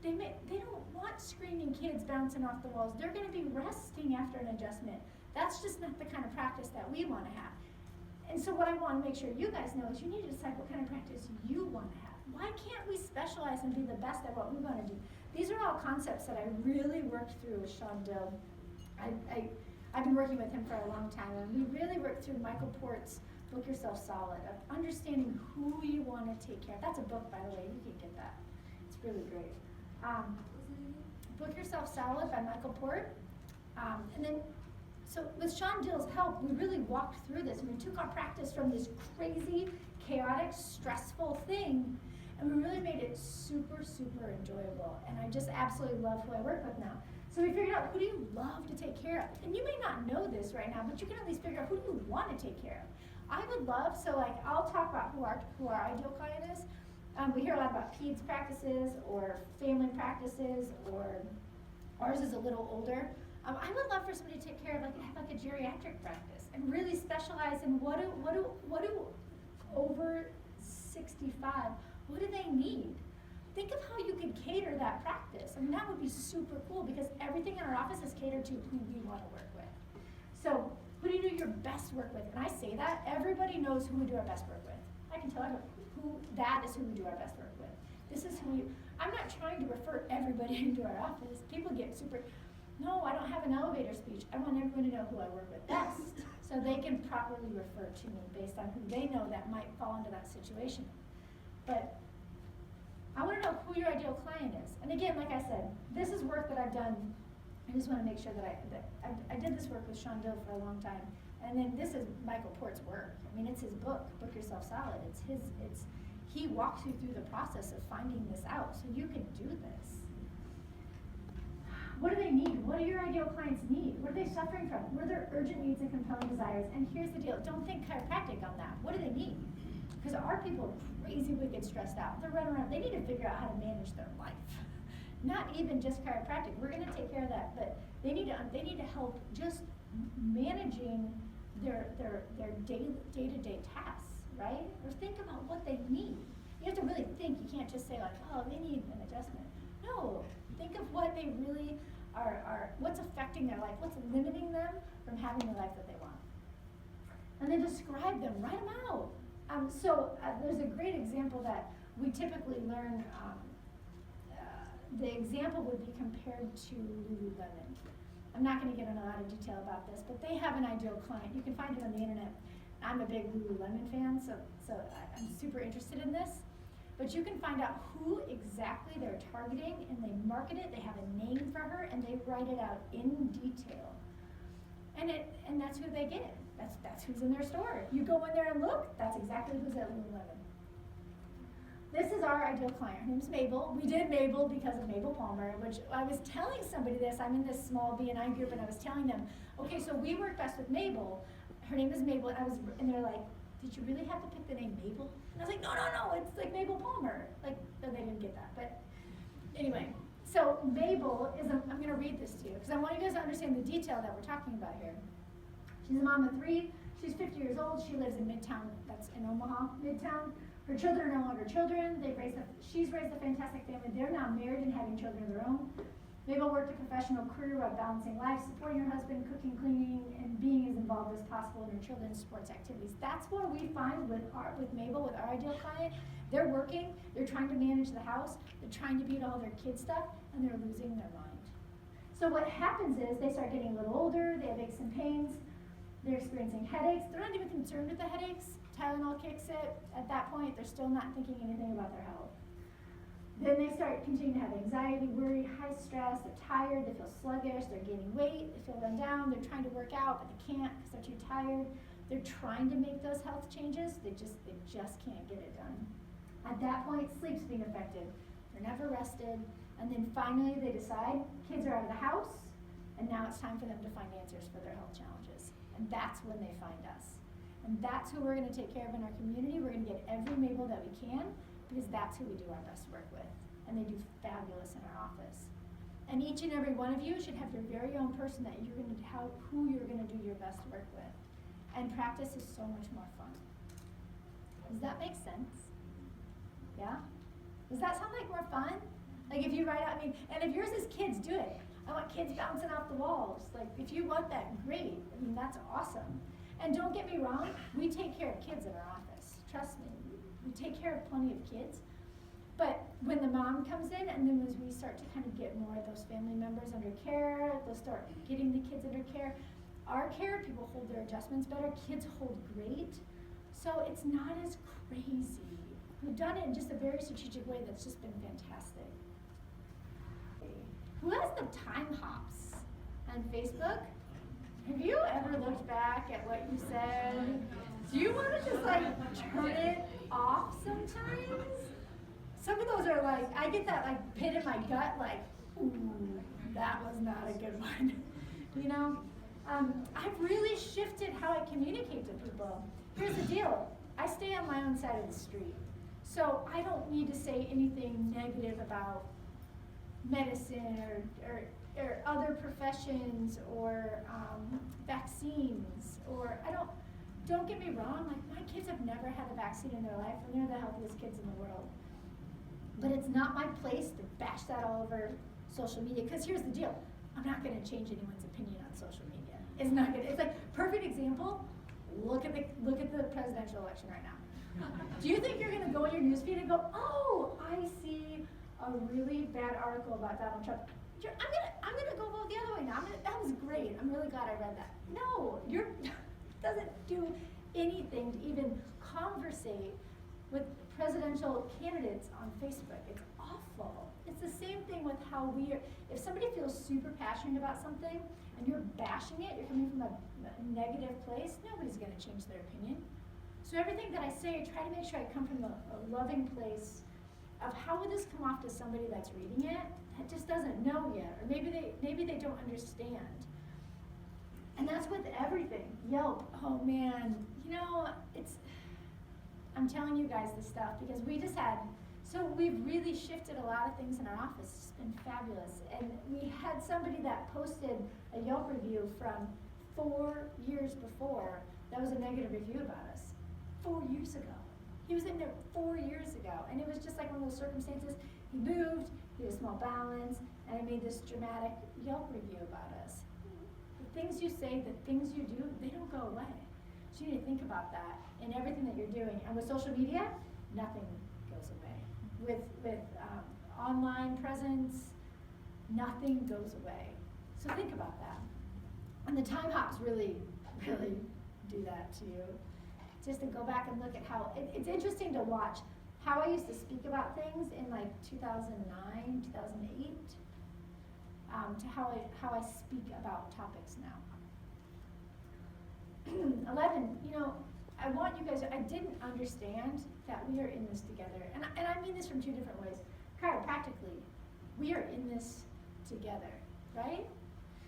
They don't want screaming kids bouncing off the walls. They're going to be resting after an adjustment. That's just not the kind of practice that we want to have. And so what I want to make sure you guys know is you need to decide what kind of practice you want to have. Why can't we specialize and be the best at what we want to do? These are all concepts that I really worked through with Sean Dill. I've been working with him for a long time, and we really worked through Michael Port's Book Yourself Solid, of understanding who you want to take care of. That's a book, by the way. You can get that. It's really great. Book Yourself Solid by Michael Port. And then, so with Sean Dill's help, we really walked through this, and we took our practice from this crazy, chaotic, stressful thing, and we really made it super, super enjoyable. And I just absolutely love who I work with now. So we figured out, who do you love to take care of? And you may not know this right now, but you can at least figure out, who do you want to take care of? I would love, I'll talk about who our ideal client is. We hear a lot about peds practices or family practices, or ours is a little older. I would love for somebody to take care of like a geriatric practice and really specialize in what do over 65, what do they need? Think of how you could cater that practice. I mean, that would be super cool because everything in our office is catered to who we want to work with. So, who do you do your best work with? And I say that, everybody knows who we do our best work with. I can tell everyone that is who we do our best work with. This is who I'm not trying to refer everybody into our office. People get super, no, I don't have an elevator speech. I want everyone to know who I work with best so they can properly refer to me based on who they know that might fall into that situation. But I want to know who your ideal client is. And again, like I said, this is work that I've done. I just want to make sure that I did this work with Sean Dill for a long time. And then this is Michael Port's work. I mean, it's his book, Book Yourself Solid. He walks you through the process of finding this out so you can do this. What do they need? What do your ideal clients need? What are they suffering from? What are their urgent needs and compelling desires? And here's the deal, don't think chiropractic on that. What do they need? Because our people are crazy wicked stressed out. They're running around, they need to figure out how to manage their life. Not even just chiropractic, we're gonna take care of that, but they need to help just managing their day-to-day tasks, right? Or think about what they need. You have to really think, you can't just say like, oh, they need an adjustment. No, think of what they really are what's affecting their life, what's limiting them from having the life that they want. And then describe them, write them out. There's a great example that we typically learn, the example would be compared to Lululemon. I'm not going to get into a lot of detail about this, but they have an ideal client. You can find it on the internet. I'm a big Lululemon fan, so I'm super interested in this. But you can find out who exactly they're targeting, and they market it, they have a name for her, and they write it out in detail. And that's who they get. That's who's in their store. You go in there and look, that's exactly who's at Lululemon. This is our ideal client. Her name's Mabel. We did Mabel because of Mabel Palmer, which I was telling somebody this. I'm in this small BNI group, and I was telling them, okay, so we work best with Mabel. Her name is Mabel, and they're like, did you really have to pick the name Mabel? And I was like, no, it's like Mabel Palmer. Like, no, they didn't get that, but anyway. So Mabel is, I'm gonna read this to you, because I want you guys to understand the detail that we're talking about here. She's a mom of 3, she's 50 years old, she lives in Midtown, that's in Omaha, Midtown. Her children are no longer children, she's raised a fantastic family, they're now married and having children of their own. Mabel worked a professional career while balancing life, supporting her husband, cooking, cleaning, and being as involved as possible in her children's sports activities. That's what we find with Mabel, with our ideal client. They're working, they're trying to manage the house, they're trying to be at all their kids' stuff, and they're losing their mind. So what happens is they start getting a little older, they have aches and pains, they're experiencing headaches. They're not even concerned with the headaches. Tylenol kicks it. At that point, they're still not thinking anything about their health. Then they continue to have anxiety, worry, high stress, they're tired, they feel sluggish, they're gaining weight, they feel run down, they're trying to work out, but they can't because they're too tired. They're trying to make those health changes, they just can't get it done. At that point, sleep's being affected. They're never rested, and then finally they decide, kids are out of the house, and now it's time for them to find answers for their health challenges. And that's when they find us. And that's who we're gonna take care of in our community. We're gonna get every Mabel that we can, because that's who we do our best work with. And they do fabulous in our office. And each and every one of you should have your very own person that who you're gonna do your best work with. And practice is so much more fun. Does that make sense? Yeah? Does that sound like more fun? Like if you write out, and if yours is kids, do it. I want kids bouncing off the walls. Like if you want that, great. That's awesome. And don't get me wrong, we take care of kids in our office. Trust me. We take care of plenty of kids. But when the mom comes in, and then as we start to kind of get more of those family members under care, they'll start getting the kids under care. Our care, people hold their adjustments better. Kids hold great. So it's not as crazy. We've done it in just a very strategic way that's just been fantastic. Who has the time hops on Facebook? Have you ever looked back at what you said? Do you want to just turn it off sometimes? Some of those are I get that pit in my gut, ooh, that was not a good one. I've really shifted how I communicate to people. Here's the deal, I stay on my own side of the street. So I don't need to say anything negative about medicine or other professions or vaccines, or don't get me wrong, like my kids have never had a vaccine in their life and they're the healthiest kids in the world. But it's not my place to bash that all over social media, because here's the deal, I'm not gonna change anyone's opinion on social media. It's not gonna, it's like, perfect example, look at the presidential election right now. Do you think you're gonna go in your newsfeed and go, oh, I see a really bad article about Donald Trump. I'm gonna go vote the other way now. That was great. I'm really glad I read that. No, it doesn't do anything to even conversate with presidential candidates on Facebook. It's awful. It's the same thing with how if somebody feels super passionate about something and you're bashing it, you're coming from a negative place, nobody's gonna change their opinion. So everything that I say, I try to make sure I come from a loving place of how would this come off to somebody that's reading it that just doesn't know yet, or maybe they don't understand. And that's with everything. Yelp, oh man, I'm telling you guys this stuff because we've really shifted a lot of things in our office. It's been fabulous. And we had somebody that posted a Yelp review from 4 years before that was a negative review about us. 4 years ago. He was in there 4 years ago, and it was just like one of those circumstances. He moved, he had a small balance, and I made this dramatic Yelp review about us. The things you say, the things you do, they don't go away. So you need to think about that in everything that you're doing. And with social media, nothing goes away. With online presence, nothing goes away. So think about that. And the time hops really, really do that to you. Just to go back and look at how, it's interesting to watch how I used to speak about things in like 2009, 2008, to how I speak about topics now. 11, I want you guys, I didn't understand that we are in this together. And I mean this from two different ways. Chiropractically, we are in this together, right?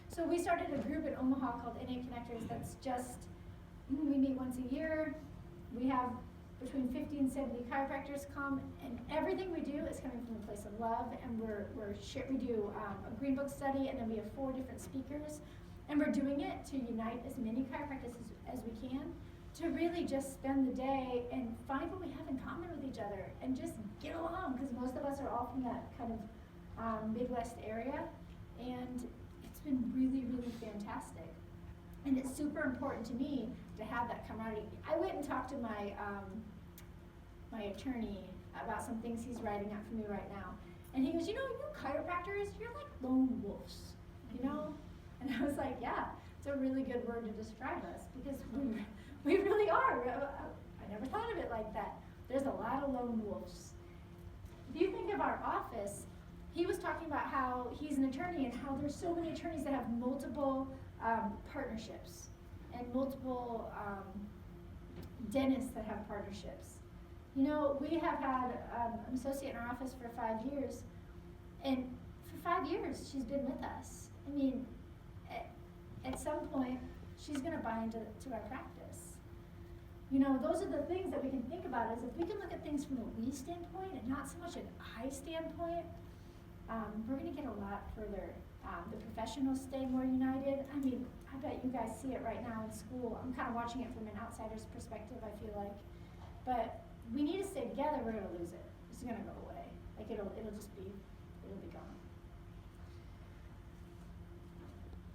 So we started a group in Omaha called NA Connectors that's just, we meet once a year. We have between 50 and 70 chiropractors come, and everything we do is coming from a place of love, and we do a green book study, and then we have 4 different speakers, and we're doing it to unite as many chiropractors as we can, to really just spend the day and find what we have in common with each other, and just get along, because most of us are all from that kind of Midwest area, and it's been really, really fantastic. And it's super important to me to have that camaraderie. I went and talked to my my attorney about some things he's writing up for me right now. And he goes, you chiropractors, you're like lone wolves, And I was like, yeah, it's a really good word to describe us, because we really are. I never thought of it like that. There's a lot of lone wolves. If you think of our office, he was talking about how he's an attorney and how there's so many attorneys that have multiple partnerships and multiple dentists that have partnerships. We have had an associate in our office for 5 years, and for 5 years she's been with us. I mean, at some point she's going to buy into our practice. Those are the things that we can think about, is if we can look at things from a we standpoint and not so much an I standpoint, we're going to get a lot further. The professionals stay more united. I mean, I bet you guys see it right now in school. I'm kind of watching it from an outsider's perspective, I feel like. But we need to stay together, we're going to lose it. It's going to go away. Like it'll be gone.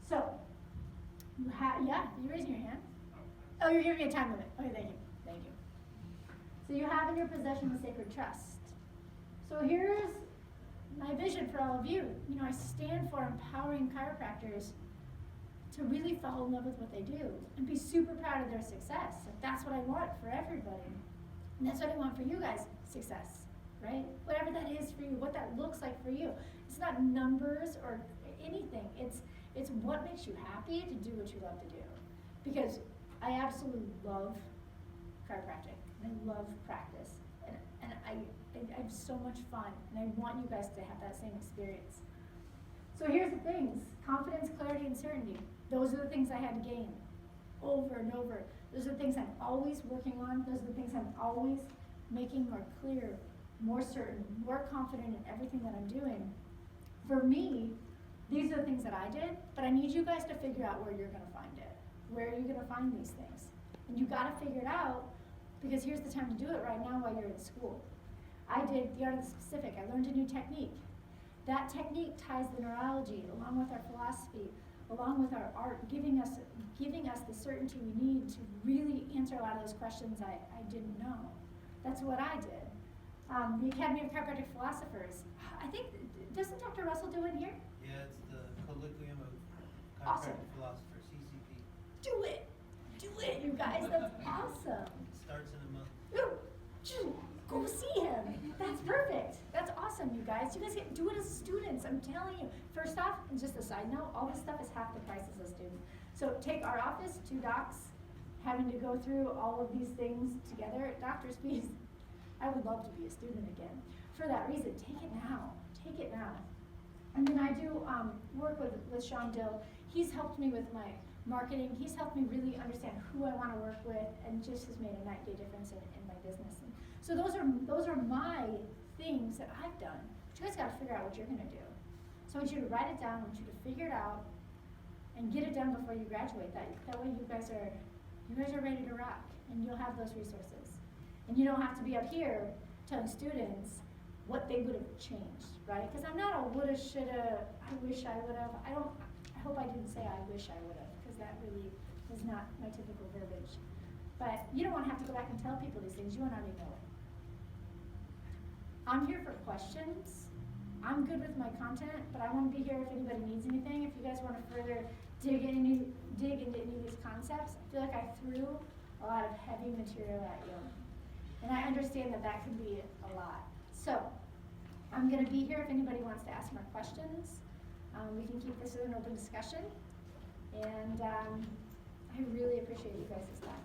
So, you raising your hand? Oh, you're giving me a time limit. Okay, thank you. So you have in your possession the sacred trust. So here's my vision for all of you. I stand for empowering chiropractors to really fall in love with what they do and be super proud of their success. Like, that's what I want for everybody. And that's what I want for you guys, success, right? Whatever that is for you, what that looks like for you. It's not numbers or anything. It's what makes you happy to do what you love to do. Because I absolutely love chiropractic. I love practice. And I have so much fun, and I want you guys to have that same experience. So here's the things: confidence, clarity, and certainty. Those are the things I had to gain over and over. Those are the things I'm always working on. Those are the things I'm always making more clear, more certain, more confident in everything that I'm doing. For me, these are the things that I did, but I need you guys to figure out where you're gonna find it. Where are you gonna find these things? And you gotta figure it out, because here's the time to do it right now while you're in school. I did the art of the specific. I learned a new technique. That technique ties the neurology along with our philosophy, along with our art, giving us the certainty we need to really answer a lot of those questions I didn't know. That's what I did. The Academy of Chiropractic Philosophers. I think, doesn't Dr. Russell do it here? Yeah, it's the Colloquium of Chiropractic Awesome. Philosophers, CCP. Do it! Do it, you guys. That's awesome. Starts in a month. Go see him. That's perfect. That's awesome, you guys. You guys get do it as students. I'm telling you. First off, and just a side note, all this stuff is half the price as a student. So take our office, 2 docs, having to go through all of these things together. Doctor's fees. I would love to be a student again. For that reason, take it now. Take it now. And then I do work with Sean Dill. He's helped me with my marketing. He's helped me really understand who I want to work with, and just has made a night day difference in my business. And so those are my things that I've done. But you guys got to figure out what you're going to do. So I want you to write it down. I want you to figure it out and get it done before you graduate. That way you guys are ready to rock, and you'll have those resources. And you don't have to be up here telling students what they would have changed, right? Because I'm not a woulda, shoulda, I wish I would have. I hope I didn't say I wish I would have, because that really is not my typical verbiage. But you don't want to have to go back and tell people these things. You want to already know it. I'm here for questions. I'm good with my content, but I want to be here if anybody needs anything. If you guys want to further dig into any of these concepts, I feel like I threw a lot of heavy material at you. And I understand that can be a lot. So, I'm going to be here if anybody wants to ask more questions. We can keep this as an open discussion. And I really appreciate you guys' time.